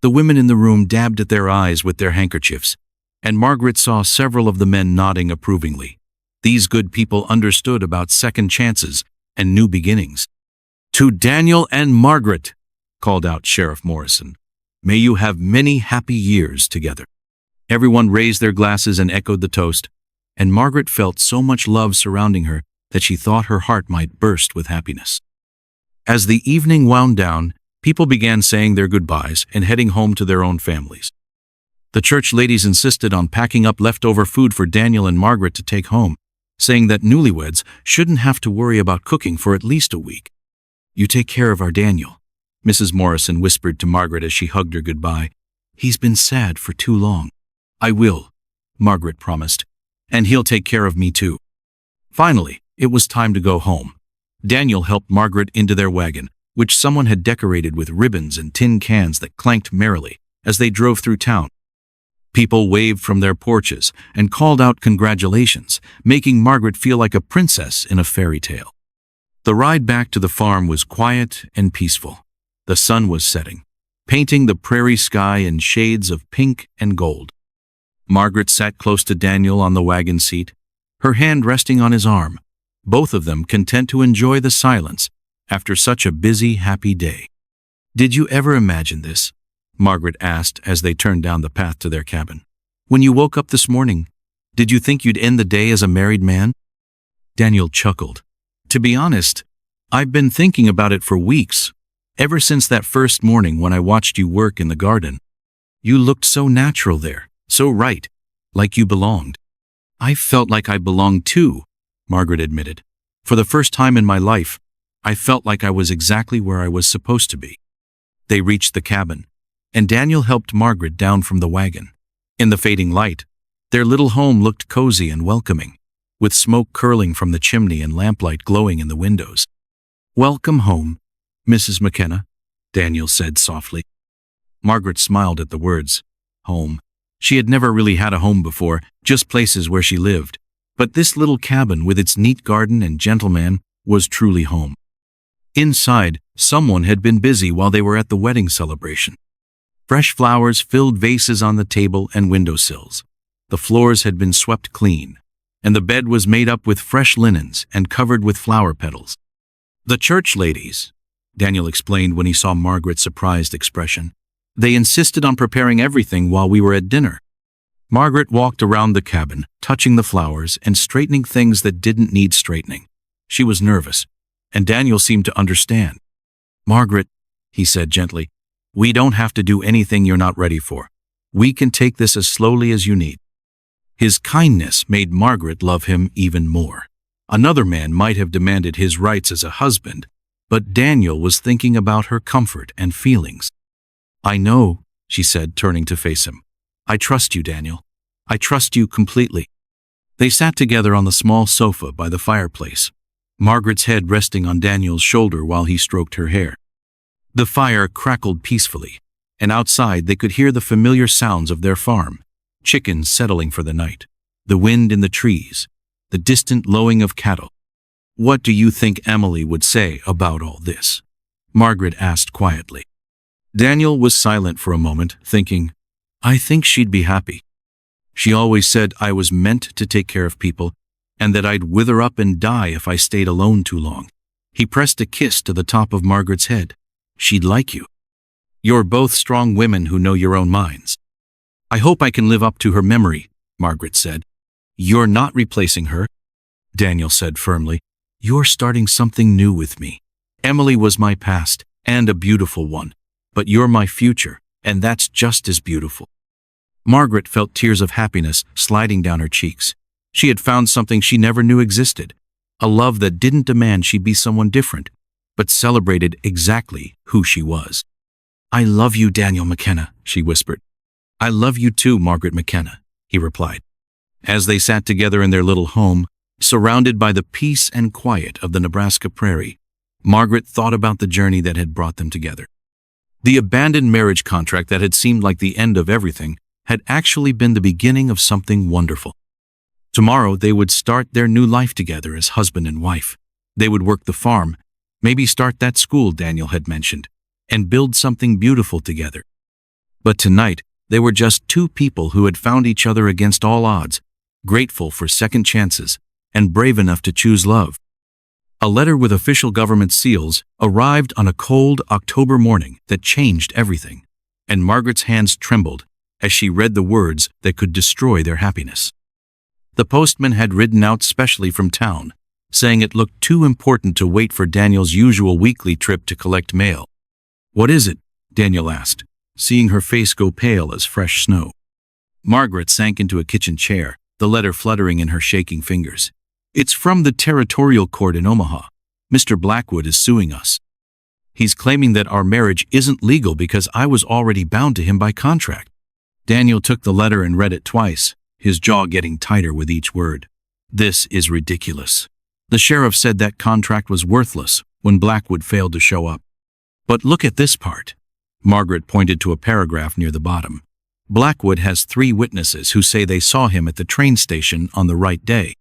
The women in the room dabbed at their eyes with their handkerchiefs, and Margaret saw several of the men nodding approvingly. These good people understood about second chances and new beginnings. "To Daniel and Margaret," called out Sheriff Morrison, "may you have many happy years together." Everyone raised their glasses and echoed the toast, and Margaret felt so much love surrounding her that she thought her heart might burst with happiness. As the evening wound down, people began saying their goodbyes and heading home to their own families. The church ladies insisted on packing up leftover food for Daniel and Margaret to take home, saying that newlyweds shouldn't have to worry about cooking for at least a week. "You take care of our Daniel," Mrs. Morrison whispered to Margaret as she hugged her goodbye. "He's been sad for too long." "I will," Margaret promised, "and he'll take care of me too." Finally, it was time to go home. Daniel helped Margaret into their wagon, which someone had decorated with ribbons and tin cans that clanked merrily as they drove through town. People waved from their porches and called out congratulations, making Margaret feel like a princess in a fairy tale. The ride back to the farm was quiet and peaceful. The sun was setting, painting the prairie sky in shades of pink and gold. Margaret sat close to Daniel on the wagon seat, her hand resting on his arm, both of them content to enjoy the silence after such a busy, happy day. "Did you ever imagine this?" Margaret asked as they turned down the path to their cabin. "When you woke up this morning, did you think you'd end the day as a married man?" Daniel chuckled. "To be honest, I've been thinking about it for weeks, ever since that first morning when I watched you work in the garden. You looked so natural there, so right, like you belonged." "I felt like I belonged too," Margaret admitted. "For the first time in my life, I felt like I was exactly where I was supposed to be." They reached the cabin, and Daniel helped Margaret down from the wagon. In the fading light, their little home looked cozy and welcoming, with smoke curling from the chimney and lamplight glowing in the windows. "Welcome home, Mrs. McKenna," Daniel said softly. Margaret smiled at the words, home. She had never really had a home before, just places where she lived. But this little cabin with its neat garden and gentleman was truly home. Inside, someone had been busy while they were at the wedding celebration. Fresh flowers filled vases on the table and windowsills. The floors had been swept clean, and the bed was made up with fresh linens and covered with flower petals. "The church ladies," Daniel explained when he saw Margaret's surprised expression. "They insisted on preparing everything while we were at dinner." Margaret walked around the cabin, touching the flowers and straightening things that didn't need straightening. She was nervous, and Daniel seemed to understand. "Margaret," he said gently, "we don't have to do anything you're not ready for. We can take this as slowly as you need." His kindness made Margaret love him even more. Another man might have demanded his rights as a husband, but Daniel was thinking about her comfort and feelings. "I know," she said, turning to face him. "I trust you, Daniel. I trust you completely." They sat together on the small sofa by the fireplace, Margaret's head resting on Daniel's shoulder while he stroked her hair. The fire crackled peacefully, and outside they could hear the familiar sounds of their farm, chickens settling for the night, the wind in the trees, the distant lowing of cattle. "What do you think Emily would say about all this?" Margaret asked quietly. Daniel was silent for a moment, thinking, "I think she'd be happy. She always said I was meant to take care of people, and that I'd wither up and die if I stayed alone too long." He pressed a kiss to the top of Margaret's head. "She'd like you. You're both strong women who know your own minds." "I hope I can live up to her memory," Margaret said. "You're not replacing her," Daniel said firmly. "You're starting something new with me. Emily was my past, and a beautiful one, but you're my future, and that's just as beautiful." Margaret felt tears of happiness sliding down her cheeks. She had found something she never knew existed, a love that didn't demand she be someone different, but celebrated exactly who she was. "I love you, Daniel McKenna," she whispered. "I love you too, Margaret McKenna," he replied. As they sat together in their little home, surrounded by the peace and quiet of the Nebraska prairie, Margaret thought about the journey that had brought them together. The abandoned marriage contract that had seemed like the end of everything had actually been the beginning of something wonderful. Tomorrow they would start their new life together as husband and wife. They would work the farm, maybe start that school Daniel had mentioned, and build something beautiful together. But tonight, they were just two people who had found each other against all odds, grateful for second chances, and brave enough to choose love. A letter with official government seals arrived on a cold October morning that changed everything, and Margaret's hands trembled as she read the words that could destroy their happiness. The postman had ridden out specially from town, saying it looked too important to wait for Daniel's usual weekly trip to collect mail. "What is it?" Daniel asked, seeing her face go pale as fresh snow. Margaret sank into a kitchen chair, the letter fluttering in her shaking fingers. "It's from the territorial court in Omaha. Mr. Blackwood is suing us. He's claiming that our marriage isn't legal because I was already bound to him by contract." Daniel took the letter and read it twice, his jaw getting tighter with each word. "This is ridiculous. The sheriff said that contract was worthless when Blackwood failed to show up. But look at this part." Margaret pointed to a paragraph near the bottom. "Blackwood has 3 witnesses who say they saw him at the train station on the right day.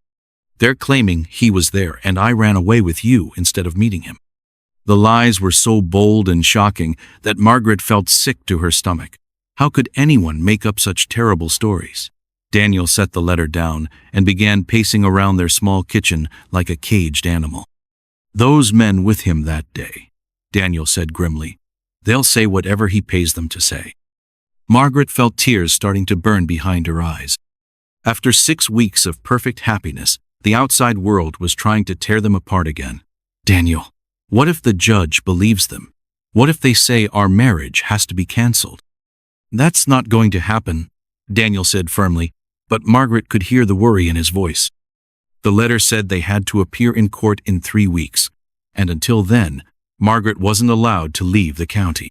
They're claiming he was there and I ran away with you instead of meeting him." The lies were so bold and shocking that Margaret felt sick to her stomach. How could anyone make up such terrible stories? Daniel set the letter down and began pacing around their small kitchen like a caged animal. "Those men with him that day," Daniel said grimly. "They'll say whatever he pays them to say." Margaret felt tears starting to burn behind her eyes. After 6 weeks of perfect happiness, the outside world was trying to tear them apart again. "Daniel, what if the judge believes them? What if they say our marriage has to be canceled?" "That's not going to happen," Daniel said firmly, but Margaret could hear the worry in his voice. The letter said they had to appear in court in 3 weeks, and until then, Margaret wasn't allowed to leave the county.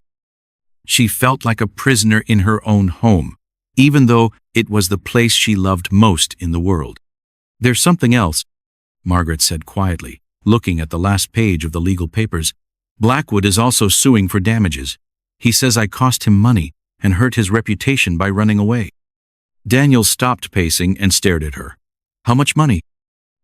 She felt like a prisoner in her own home, even though it was the place she loved most in the world. "There's something else," Margaret said quietly, looking at the last page of the legal papers. "Blackwood is also suing for damages. He says I cost him money and hurt his reputation by running away." Daniel stopped pacing and stared at her. "How much money?"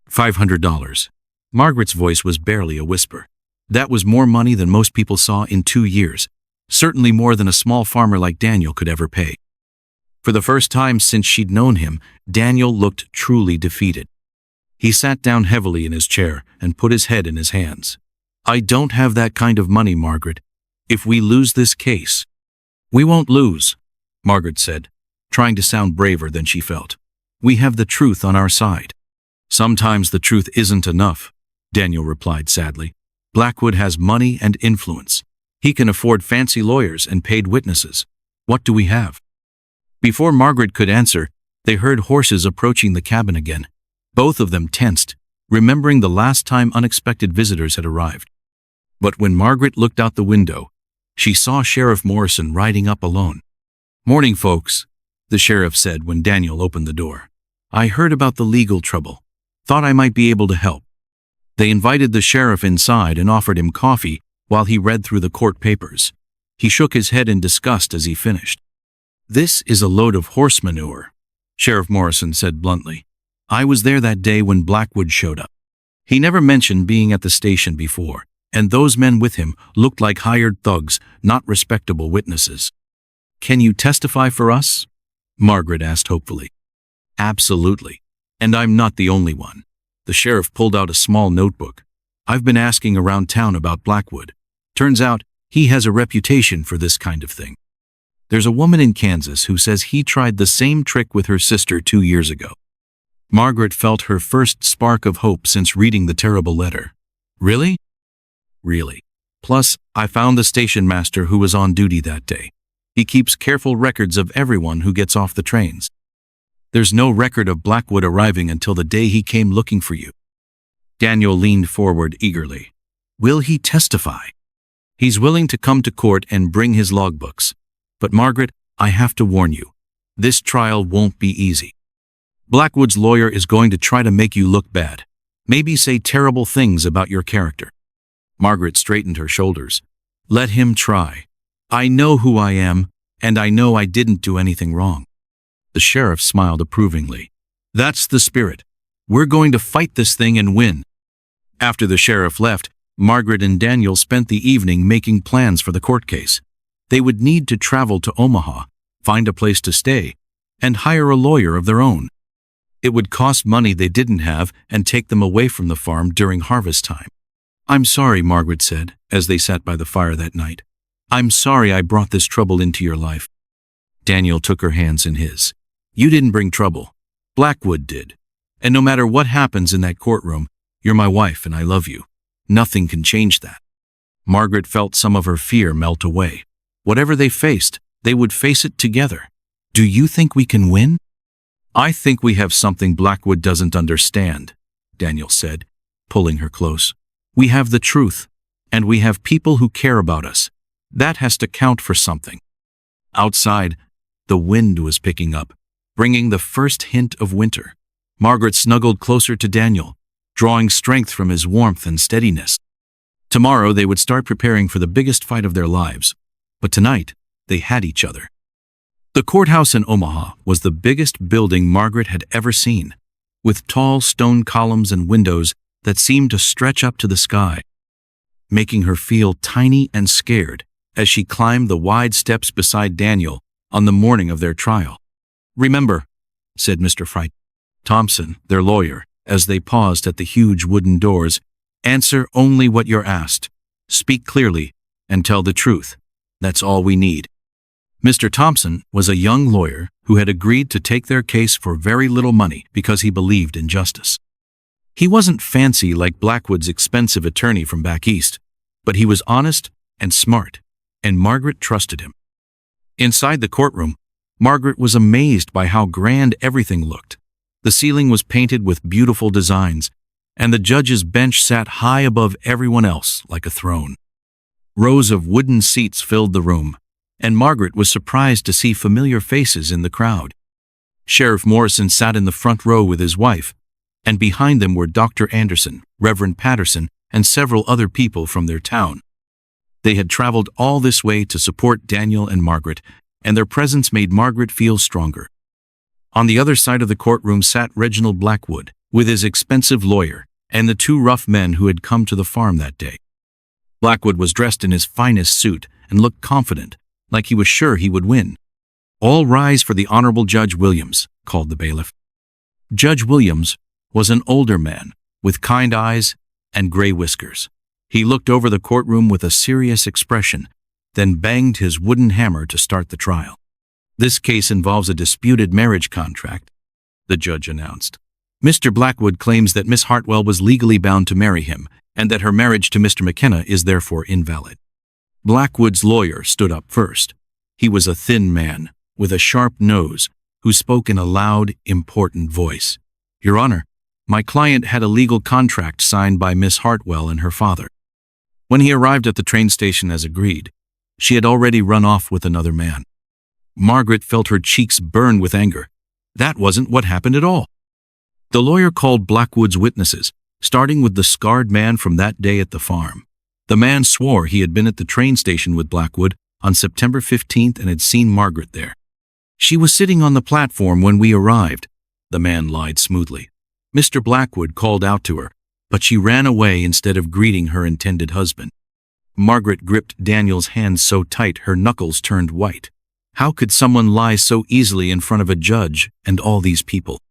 $500. Margaret's voice was barely a whisper. That was more money than most people saw in 2 years, certainly more than a small farmer like Daniel could ever pay. For the first time since she'd known him, Daniel looked truly defeated. He sat down heavily in his chair and put his head in his hands. "I don't have that kind of money, Margaret. If we lose this case—" "We won't lose," Margaret said, trying to sound braver than she felt. "We have the truth on our side." "Sometimes the truth isn't enough," Daniel replied sadly. "Blackwood has money and influence. He can afford fancy lawyers and paid witnesses. What do we have?" Before Margaret could answer, they heard horses approaching the cabin again. Both of them tensed, remembering the last time unexpected visitors had arrived. But when Margaret looked out the window, she saw Sheriff Morrison riding up alone. "Morning, folks," the sheriff said when Daniel opened the door. "I heard about the legal trouble. Thought I might be able to help." They invited the sheriff inside and offered him coffee while he read through the court papers. He shook his head in disgust as he finished. "This is a load of horse manure," Sheriff Morrison said bluntly. "I was there that day when Blackwood showed up. He never mentioned being at the station before, and those men with him looked like hired thugs, not respectable witnesses." "Can you testify for us?" Margaret asked hopefully. "Absolutely. And I'm not the only one." The sheriff pulled out a small notebook. "I've been asking around town about Blackwood. Turns out he has a reputation for this kind of thing. There's a woman in Kansas who says he tried the same trick with her sister 2 years ago." Margaret felt her first spark of hope since reading the terrible letter. "Really?" "Really. Plus, I found the station master who was on duty that day. He keeps careful records of everyone who gets off the trains. There's no record of Blackwood arriving until the day he came looking for you." Daniel leaned forward eagerly. "Will he testify?" "He's willing to come to court and bring his logbooks. But Margaret, I have to warn you, this trial won't be easy. Blackwood's lawyer is going to try to make you look bad, maybe say terrible things about your character." Margaret straightened her shoulders. "Let him try. I know who I am, and I know I didn't do anything wrong." The sheriff smiled approvingly. "That's the spirit. We're going to fight this thing and win." After the sheriff left, Margaret and Daniel spent the evening making plans for the court case. They would need to travel to Omaha, find a place to stay, and hire a lawyer of their own. It would cost money they didn't have and take them away from the farm during harvest time. "I'm sorry," Margaret said, as they sat by the fire that night. "I'm sorry I brought this trouble into your life." Daniel took her hands in his. "You didn't bring trouble. Blackwood did. And no matter what happens in that courtroom, you're my wife and I love you. Nothing can change that." Margaret felt some of her fear melt away. Whatever they faced, they would face it together. "Do you think we can win?" "I think we have something Blackwood doesn't understand," Daniel said, pulling her close. "We have the truth, and we have people who care about us. That has to count for something." Outside, the wind was picking up, bringing the first hint of winter. Margaret snuggled closer to Daniel, drawing strength from his warmth and steadiness. Tomorrow they would start preparing for the biggest fight of their lives, but tonight they had each other. The courthouse in Omaha was the biggest building Margaret had ever seen, with tall stone columns and windows that seemed to stretch up to the sky, making her feel tiny and scared as she climbed the wide steps beside Daniel on the morning of their trial. "Remember," said Mr. Fright Thompson, their lawyer, as they paused at the huge wooden doors, "answer only what you're asked. Speak clearly and tell the truth. That's all we need." Mr. Thompson was a young lawyer who had agreed to take their case for very little money because he believed in justice. He wasn't fancy like Blackwood's expensive attorney from back east, but he was honest and smart, and Margaret trusted him. Inside the courtroom, Margaret was amazed by how grand everything looked. The ceiling was painted with beautiful designs, and the judge's bench sat high above everyone else like a throne. Rows of wooden seats filled the room, and Margaret was surprised to see familiar faces in the crowd. Sheriff Morrison sat in the front row with his wife, and behind them were Dr. Anderson, Reverend Patterson, and several other people from their town. They had traveled all this way to support Daniel and Margaret, and their presence made Margaret feel stronger. On the other side of the courtroom sat Reginald Blackwood, with his expensive lawyer, and the 2 rough men who had come to the farm that day. Blackwood was dressed in his finest suit and looked confident, like he was sure he would win. "All rise for the Honorable Judge Williams," called the bailiff. Judge Williams was an older man with kind eyes and gray whiskers. He looked over the courtroom with a serious expression, then banged his wooden hammer to start the trial. "This case involves a disputed marriage contract," the judge announced. "Mr. Blackwood claims that Miss Hartwell was legally bound to marry him, and that her marriage to Mr. McKenna is therefore invalid." Blackwood's lawyer stood up first. He was a thin man, with a sharp nose, who spoke in a loud, important voice. "Your Honor, my client had a legal contract signed by Miss Hartwell and her father. When he arrived at the train station as agreed, she had already run off with another man." Margaret felt her cheeks burn with anger. That wasn't what happened at all. The lawyer called Blackwood's witnesses, starting with the scarred man from that day at the farm. The man swore he had been at the train station with Blackwood on September 15th and had seen Margaret there. "She was sitting on the platform when we arrived," the man lied smoothly. "Mr. Blackwood called out to her, but she ran away instead of greeting her intended husband." Margaret gripped Daniel's hand so tight her knuckles turned white. How could someone lie so easily in front of a judge and all these people?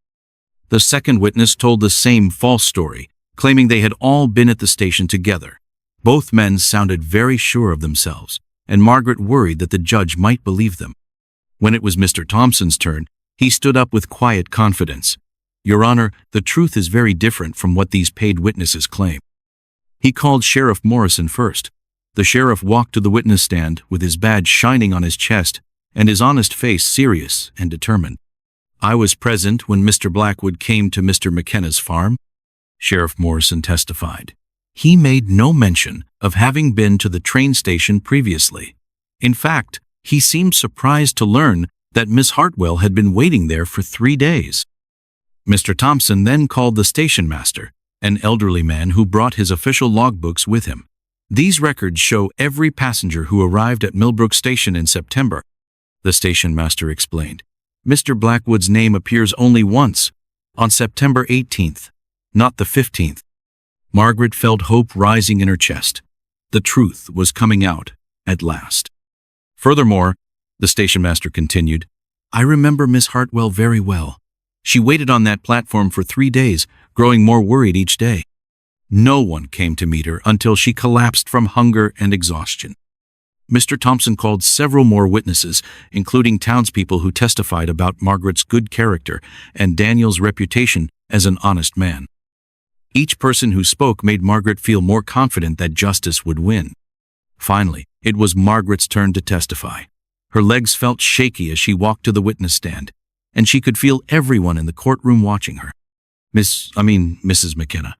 The second witness told the same false story, claiming they had all been at the station together. Both men sounded very sure of themselves, and Margaret worried that the judge might believe them. When it was Mr. Thompson's turn, he stood up with quiet confidence. "Your Honor, the truth is very different from what these paid witnesses claim." He called Sheriff Morrison first. The sheriff walked to the witness stand with his badge shining on his chest and his honest face serious and determined. "I was present when Mr. Blackwood came to Mr. McKenna's farm," Sheriff Morrison testified. "He made no mention of having been to the train station previously. In fact, he seemed surprised to learn that Miss Hartwell had been waiting there for 3 days. Mr. Thompson then called the station master, an elderly man who brought his official logbooks with him. These records show every passenger who arrived at Millbrook Station in September, the station master explained. Mr. Blackwood's name appears only once, on September 18th, not the 15th. Margaret felt hope rising in her chest. The truth was coming out, at last. Furthermore, the station master continued, "I remember Miss Hartwell very well. She waited on that platform for 3 days, growing more worried each day. No one came to meet her until she collapsed from hunger and exhaustion." Mr. Thompson called several more witnesses, including townspeople who testified about Margaret's good character and Daniel's reputation as an honest man. Each person who spoke made Margaret feel more confident that justice would win. Finally, it was Margaret's turn to testify. Her legs felt shaky as she walked to the witness stand, and she could feel everyone in the courtroom watching her. Mrs. McKenna,"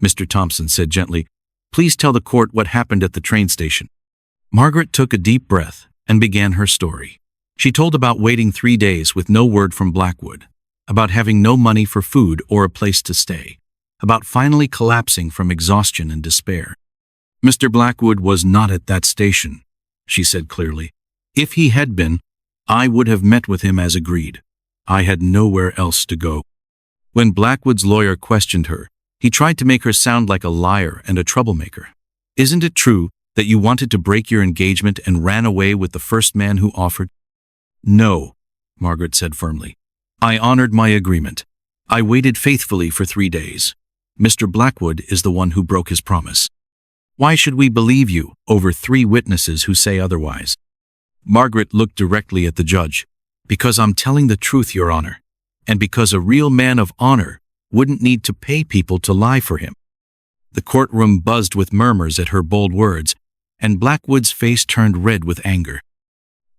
Mr. Thompson said gently, "please tell the court what happened at the train station." Margaret took a deep breath and began her story. She told about waiting 3 days with no word from Blackwood, about having no money for food or a place to stay, about finally collapsing from exhaustion and despair. "Mr. Blackwood was not at that station," she said clearly. "If he had been, I would have met with him as agreed. I had nowhere else to go." When Blackwood's lawyer questioned her, he tried to make her sound like a liar and a troublemaker. "Isn't it true that you wanted to break your engagement and ran away with the first man who offered?" "No," Margaret said firmly. "I honored my agreement. I waited faithfully for 3 days. Mr. Blackwood is the one who broke his promise. Why should we believe you over 3 witnesses who say otherwise?" Margaret looked directly at the judge. "Because I'm telling the truth, Your Honor, and because a real man of honor wouldn't need to pay people to lie for him." The courtroom buzzed with murmurs at her bold words, and Blackwood's face turned red with anger.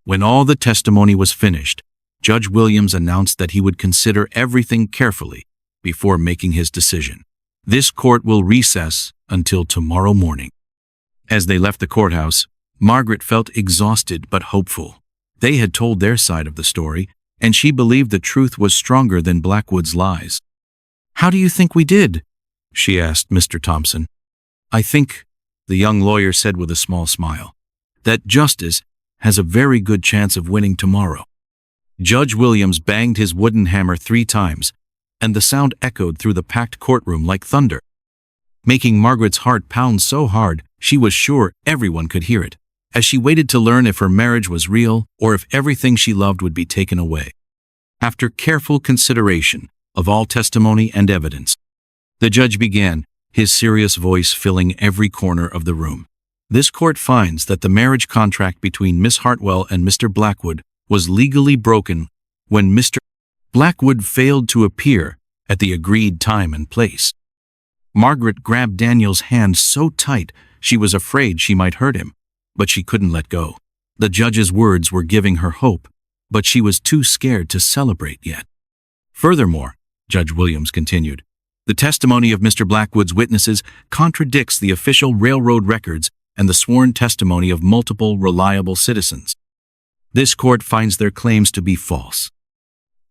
When all the testimony was finished, Judge Williams announced that he would consider everything carefully before making his decision. "This court will recess until tomorrow morning." As they left the courthouse, Margaret felt exhausted but hopeful. They had told their side of the story, and she believed the truth was stronger than Blackwood's lies. "How do you think we did?" she asked Mr. Thompson. "I think," the young lawyer said with a small smile, "that justice has a very good chance of winning tomorrow." Judge Williams banged his wooden hammer 3 times, and the sound echoed through the packed courtroom like thunder, making Margaret's heart pound so hard she was sure everyone could hear it, as she waited to learn if her marriage was real or if everything she loved would be taken away. After careful consideration of all testimony and evidence, the judge began, his serious voice filling every corner of the room. "This court finds that the marriage contract between Miss Hartwell and Mr. Blackwood was legally broken when Mr. Blackwood failed to appear at the agreed time and place." Margaret grabbed Daniel's hand so tight she was afraid she might hurt him, but she couldn't let go. The judge's words were giving her hope, but she was too scared to celebrate yet. Furthermore, Judge Williams continued, the testimony of Mr. Blackwood's witnesses contradicts the official railroad records and the sworn testimony of multiple reliable citizens. This court finds their claims to be false.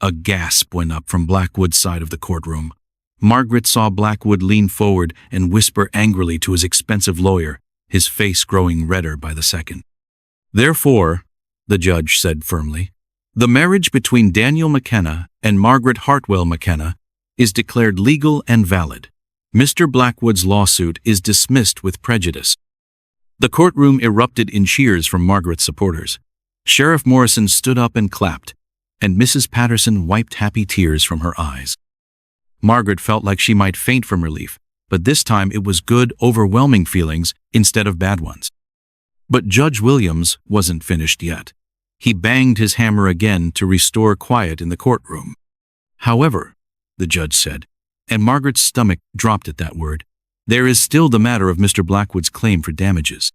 A gasp went up from Blackwood's side of the courtroom. Margaret saw Blackwood lean forward and whisper angrily to his expensive lawyer, his face growing redder by the second. Therefore, the judge said firmly, the marriage between Daniel McKenna and Margaret Hartwell McKenna is declared legal and valid. Mr. Blackwood's lawsuit is dismissed with prejudice. The courtroom erupted in cheers from Margaret's supporters. Sheriff Morrison stood up and clapped, and Mrs. Patterson wiped happy tears from her eyes. Margaret felt like she might faint from relief, but this time it was good, overwhelming feelings instead of bad ones. But Judge Williams wasn't finished yet. He banged his hammer again to restore quiet in the courtroom. However, the judge said, and Margaret's stomach dropped at that word, there is still the matter of Mr. Blackwood's claim for damages.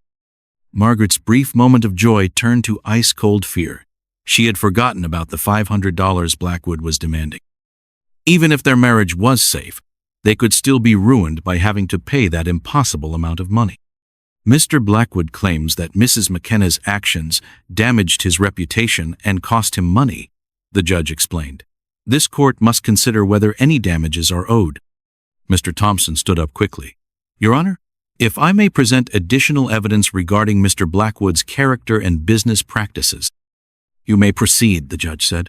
Margaret's brief moment of joy turned to ice-cold fear. She had forgotten about the $500 Blackwood was demanding. Even if their marriage was safe, they could still be ruined by having to pay that impossible amount of money. Mr. Blackwood claims that Mrs. McKenna's actions damaged his reputation and cost him money, the judge explained. This court must consider whether any damages are owed. Mr. Thompson stood up quickly. Your Honor, if I may present additional evidence regarding Mr. Blackwood's character and business practices. You may proceed, the judge said.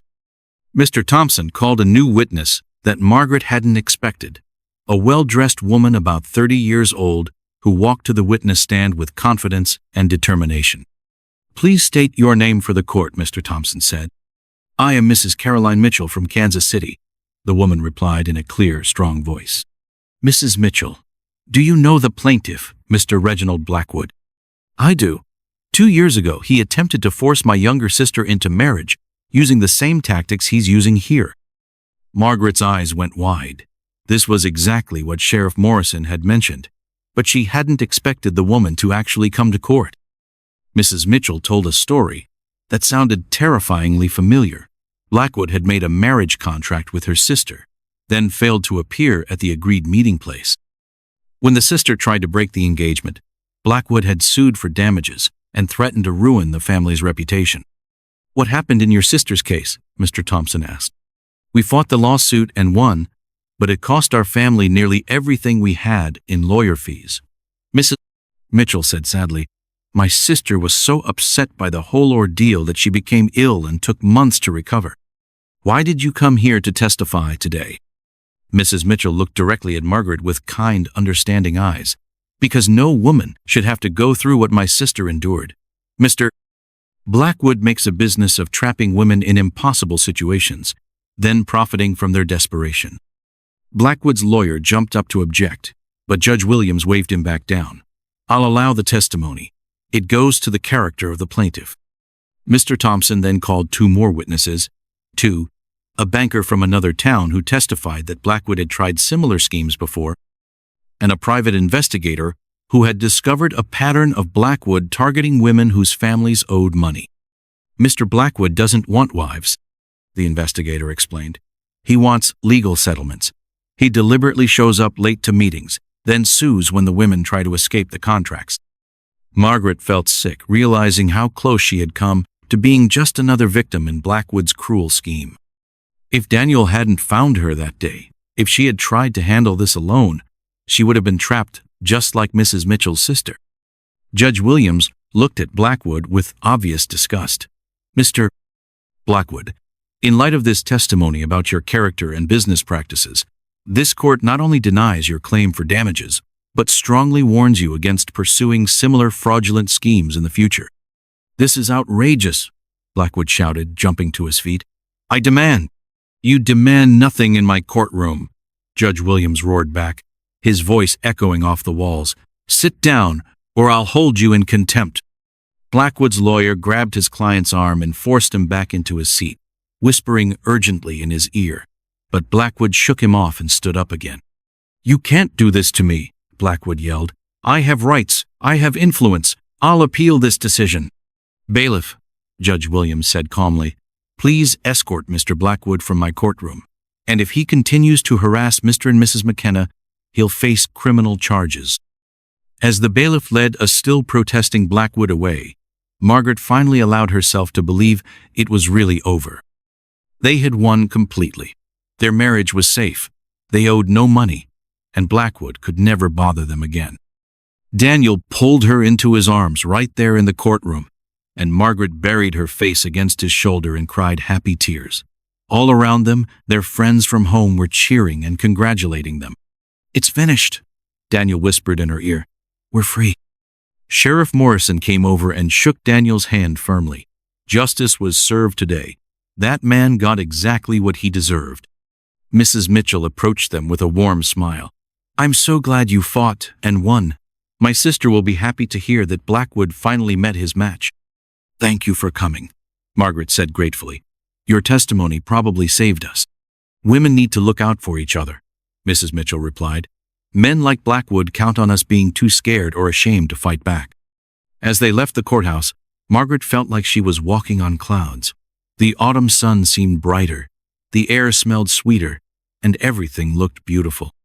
Mr. Thompson called a new witness that Margaret hadn't expected, a well-dressed woman about 30 years old who walked to the witness stand with confidence and determination. Please state your name for the court, Mr. Thompson said. I am Mrs. Caroline Mitchell from Kansas City, the woman replied in a clear, strong voice. Mrs. Mitchell, do you know the plaintiff, Mr. Reginald Blackwood? I do. 2 years ago, he attempted to force my younger sister into marriage, using the same tactics he's using here. Margaret's eyes went wide. This was exactly what Sheriff Morrison had mentioned, but she hadn't expected the woman to actually come to court. Mrs. Mitchell told a story that sounded terrifyingly familiar. Blackwood had made a marriage contract with her sister, then failed to appear at the agreed meeting place. When the sister tried to break the engagement, Blackwood had sued for damages and threatened to ruin the family's reputation. What happened in your sister's case? Mr. Thompson asked. We fought the lawsuit and won, but it cost our family nearly everything we had in lawyer fees. Mrs. Mitchell said sadly, my sister was so upset by the whole ordeal that she became ill and took months to recover. Why did you come here to testify today? Mrs. Mitchell looked directly at Margaret with kind, understanding eyes. Because no woman should have to go through what my sister endured. Mr. Blackwood makes a business of trapping women in impossible situations, then profiting from their desperation. Blackwood's lawyer jumped up to object, but Judge Williams waved him back down. I'll allow the testimony. It goes to the character of the plaintiff. Mr. Thompson then called 2 more witnesses. 2, a banker from another town who testified that Blackwood had tried similar schemes before, and a private investigator who had discovered a pattern of Blackwood targeting women whose families owed money. Mr. Blackwood doesn't want wives, the investigator explained. He wants legal settlements. He deliberately shows up late to meetings, then sues when the women try to escape the contracts. Margaret felt sick, realizing how close she had come to being just another victim in Blackwood's cruel scheme. If Daniel hadn't found her that day, if she had tried to handle this alone, she would have been trapped just like Mrs. Mitchell's sister. Judge Williams looked at Blackwood with obvious disgust. Mr. Blackwood, in light of this testimony about your character and business practices, this court not only denies your claim for damages, but strongly warns you against pursuing similar fraudulent schemes in the future. This is outrageous, Blackwood shouted, jumping to his feet. I demand. You demand nothing in my courtroom, Judge Williams roared back, his voice echoing off the walls. Sit down, or I'll hold you in contempt. Blackwood's lawyer grabbed his client's arm and forced him back into his seat, whispering urgently in his ear. But Blackwood shook him off and stood up again. You can't do this to me, Blackwood yelled. I have rights. I have influence. I'll appeal this decision. Bailiff, Judge Williams said calmly, Please escort Mr. Blackwood from my courtroom. And if he continues to harass Mr. and Mrs. McKenna, he'll face criminal charges." As the bailiff led a still protesting Blackwood away, Margaret finally allowed herself to believe it was really over. They had won completely. Their marriage was safe. They owed no money, and Blackwood could never bother them again. Daniel pulled her into his arms right there in the courtroom, and Margaret buried her face against his shoulder and cried happy tears. All around them, their friends from home were cheering and congratulating them. "It's finished," Daniel whispered in her ear. "We're free." Sheriff Morrison came over and shook Daniel's hand firmly. Justice was served today. That man got exactly what he deserved. Mrs. Mitchell approached them with a warm smile. "I'm so glad you fought and won. My sister will be happy to hear that Blackwood finally met his match." "Thank you for coming," Margaret said gratefully. "Your testimony probably saved us." "Women need to look out for each other," Mrs. Mitchell replied. "Men like Blackwood count on us being too scared or ashamed to fight back." As they left the courthouse, Margaret felt like she was walking on clouds. The autumn sun seemed brighter, the air smelled sweeter, and everything looked beautiful.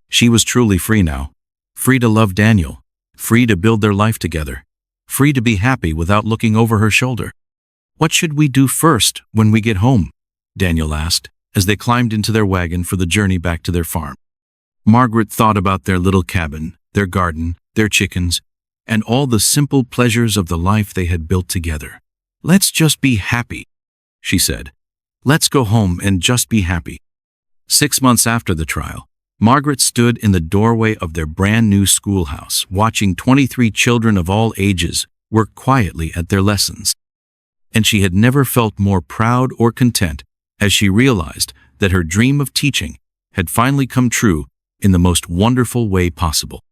She was truly free now. Free to love Daniel, free to build their life together, free to be happy without looking over her shoulder. "What should we do first when we get home?" Daniel asked, as they climbed into their wagon for the journey back to their farm. Margaret thought about their little cabin, their garden, their chickens, and all the simple pleasures of the life they had built together. "Let's just be happy," she said. "Let's go home and just be happy." 6 months after the trial, Margaret stood in the doorway of their brand new schoolhouse, watching 23 children of all ages work quietly at their lessons. And she had never felt more proud or content as she realized that her dream of teaching had finally come true in the most wonderful way possible.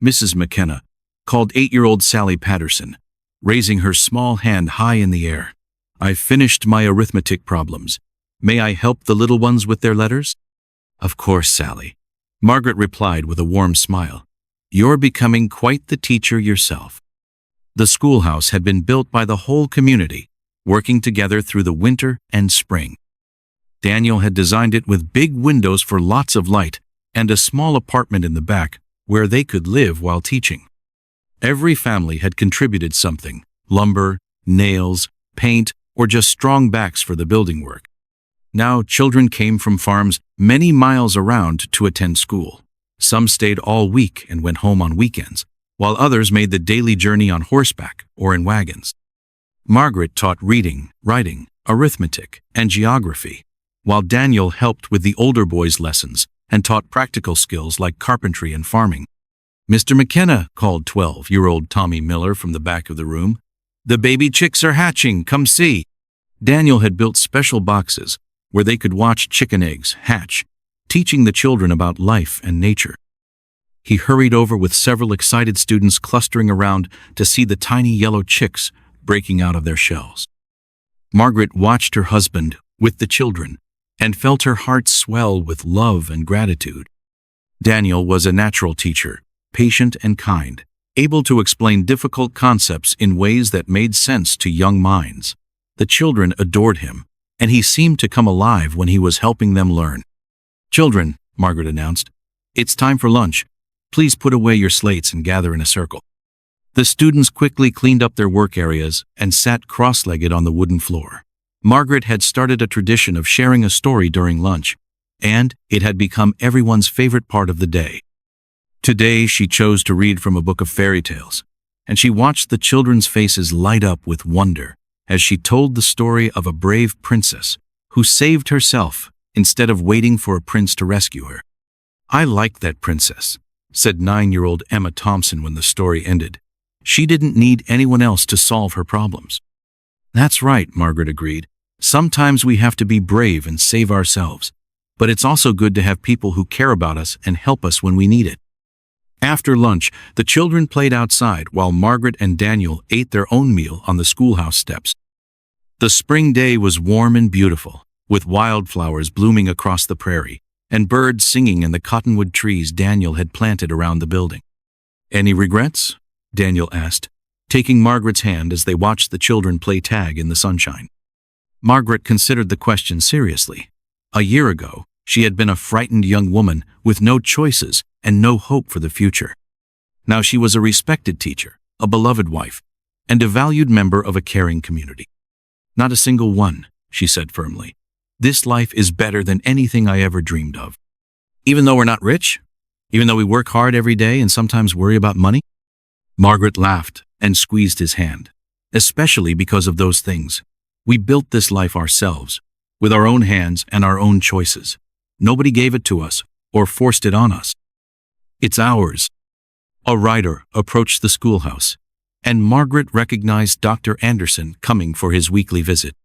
Mrs. McKenna called 8-year-old Sally Patterson, raising her small hand high in the air. "I've finished my arithmetic problems. May I help the little ones with their letters?" "Of course, Sally," Margaret replied with a warm smile. "You're becoming quite the teacher yourself." The schoolhouse had been built by the whole community, working together through the winter and spring. Daniel had designed it with big windows for lots of light and a small apartment in the back where they could live while teaching. Every family had contributed something: lumber, nails, paint, or just strong backs for the building work. Now children came from farms many miles around to attend school. Some stayed all week and went home on weekends, while others made the daily journey on horseback or in wagons. Margaret taught reading, writing, arithmetic, and geography, while Daniel helped with the older boys' lessons and taught practical skills like carpentry and farming. "Mr. McKenna," called 12-year-old Tommy Miller from the back of the room. "The baby chicks are hatching, come see." Daniel had built special boxes where they could watch chicken eggs hatch, teaching the children about life and nature. He hurried over with several excited students clustering around to see the tiny yellow chicks breaking out of their shells. Margaret watched her husband with the children and felt her heart swell with love and gratitude. Daniel was a natural teacher, patient and kind, able to explain difficult concepts in ways that made sense to young minds. The children adored him, and he seemed to come alive when he was helping them learn. "Children," Margaret announced, "it's time for lunch. Please put away your slates and gather in a circle." The students quickly cleaned up their work areas and sat cross-legged on the wooden floor. Margaret had started a tradition of sharing a story during lunch, and it had become everyone's favorite part of the day. Today she chose to read from a book of fairy tales, and she watched the children's faces light up with wonder as she told the story of a brave princess who saved herself instead of waiting for a prince to rescue her. "I liked that princess," said 9-year-old Emma Thompson when the story ended. "She didn't need anyone else to solve her problems." "That's right," Margaret agreed. "Sometimes we have to be brave and save ourselves, but it's also good to have people who care about us and help us when we need it." After lunch, the children played outside while Margaret and Daniel ate their own meal on the schoolhouse steps. The spring day was warm and beautiful, with wildflowers blooming across the prairie and birds singing in the cottonwood trees Daniel had planted around the building. "Any regrets?" Daniel asked, taking Margaret's hand as they watched the children play tag in the sunshine. Margaret considered the question seriously. A year ago, she had been a frightened young woman with no choices and no hope for the future. Now she was a respected teacher, a beloved wife, and a valued member of a caring community. "Not a single one," she said firmly. "This life is better than anything I ever dreamed of." "Even though we're not rich? Even though we work hard every day and sometimes worry about money?" Margaret laughed and squeezed his hand. "Especially because of those things. We built this life ourselves, with our own hands and our own choices. Nobody gave it to us or forced it on us. It's ours." A rider approached the schoolhouse, and Margaret recognized Dr. Anderson coming for his weekly visit.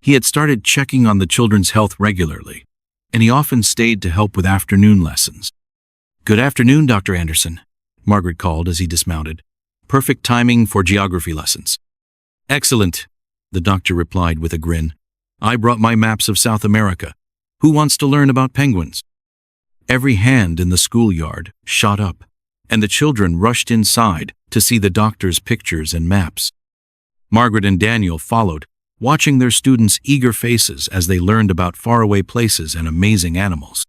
He had started checking on the children's health regularly, and he often stayed to help with afternoon lessons. "Good afternoon, Dr. Anderson," Margaret called as he dismounted. "Perfect timing for geography lessons." "Excellent," the doctor replied with a grin. "I brought my maps of South America. Who wants to learn about penguins?" Every hand in the schoolyard shot up, and the children rushed inside to see the doctor's pictures and maps. Margaret and Daniel followed, watching their students' eager faces as they learned about faraway places and amazing animals.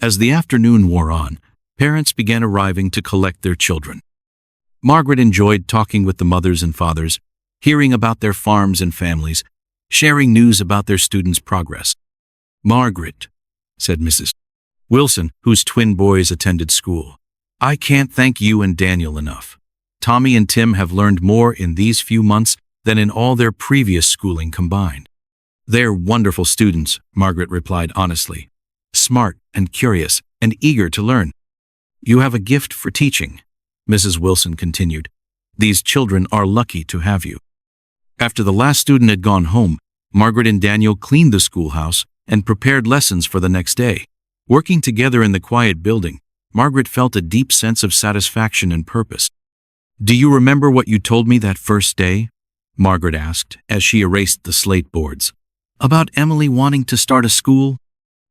As the afternoon wore on, parents began arriving to collect their children. Margaret enjoyed talking with the mothers and fathers, hearing about their farms and families, sharing news about their students' progress. "Margaret," said Mrs. Wilson, whose twin boys attended school, "I can't thank you and Daniel enough. Tommy and Tim have learned more in these few months than in all their previous schooling combined." "They're wonderful students," Margaret replied honestly. "Smart and curious and eager to learn." "You have a gift for teaching," Mrs. Wilson continued. "These children are lucky to have you." After the last student had gone home, Margaret and Daniel cleaned the schoolhouse and prepared lessons for the next day. Working together in the quiet building, Margaret felt a deep sense of satisfaction and purpose. "Do you remember what you told me that first day?" Margaret asked as she erased the slate boards. "About Emily wanting to start a school?"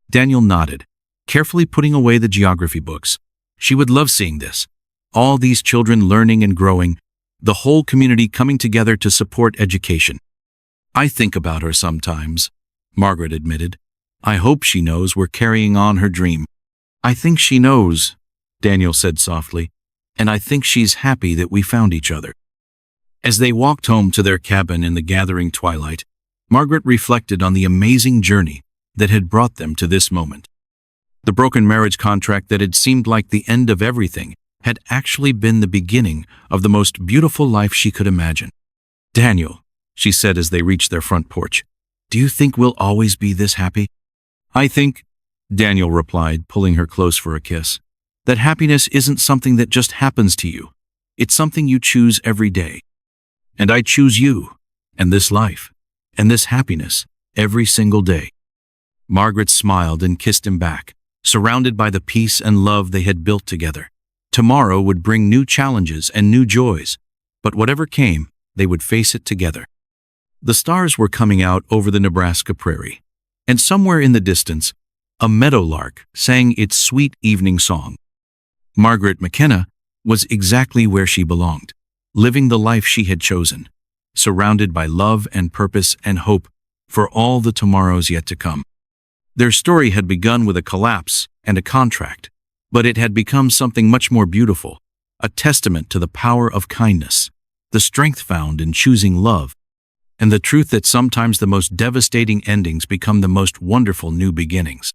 Daniel nodded, carefully putting away the geography books. "She would love seeing this. All these children learning and growing, the whole community coming together to support education." "I think about her sometimes," Margaret admitted. "I hope she knows we're carrying on her dream." "I think she knows," Daniel said softly, "and I think she's happy that we found each other." As they walked home to their cabin in the gathering twilight, Margaret reflected on the amazing journey that had brought them to this moment. The broken marriage contract that had seemed like the end of everything had actually been the beginning of the most beautiful life she could imagine. "Daniel," she said as they reached their front porch, "do you think we'll always be this happy?" "I think," Daniel replied, pulling her close for a kiss, "that happiness isn't something that just happens to you. It's something you choose every day. And I choose you, and this life, and this happiness, every single day." Margaret smiled and kissed him back, surrounded by the peace and love they had built together. Tomorrow would bring new challenges and new joys, but whatever came, they would face it together. The stars were coming out over the Nebraska prairie, and somewhere in the distance, a meadowlark sang its sweet evening song. Margaret McKenna was exactly where she belonged, living the life she had chosen, surrounded by love and purpose and hope for all the tomorrows yet to come. Their story had begun with a collapse and a contract, but it had become something much more beautiful, a testament to the power of kindness, the strength found in choosing love, and the truth that sometimes the most devastating endings become the most wonderful new beginnings.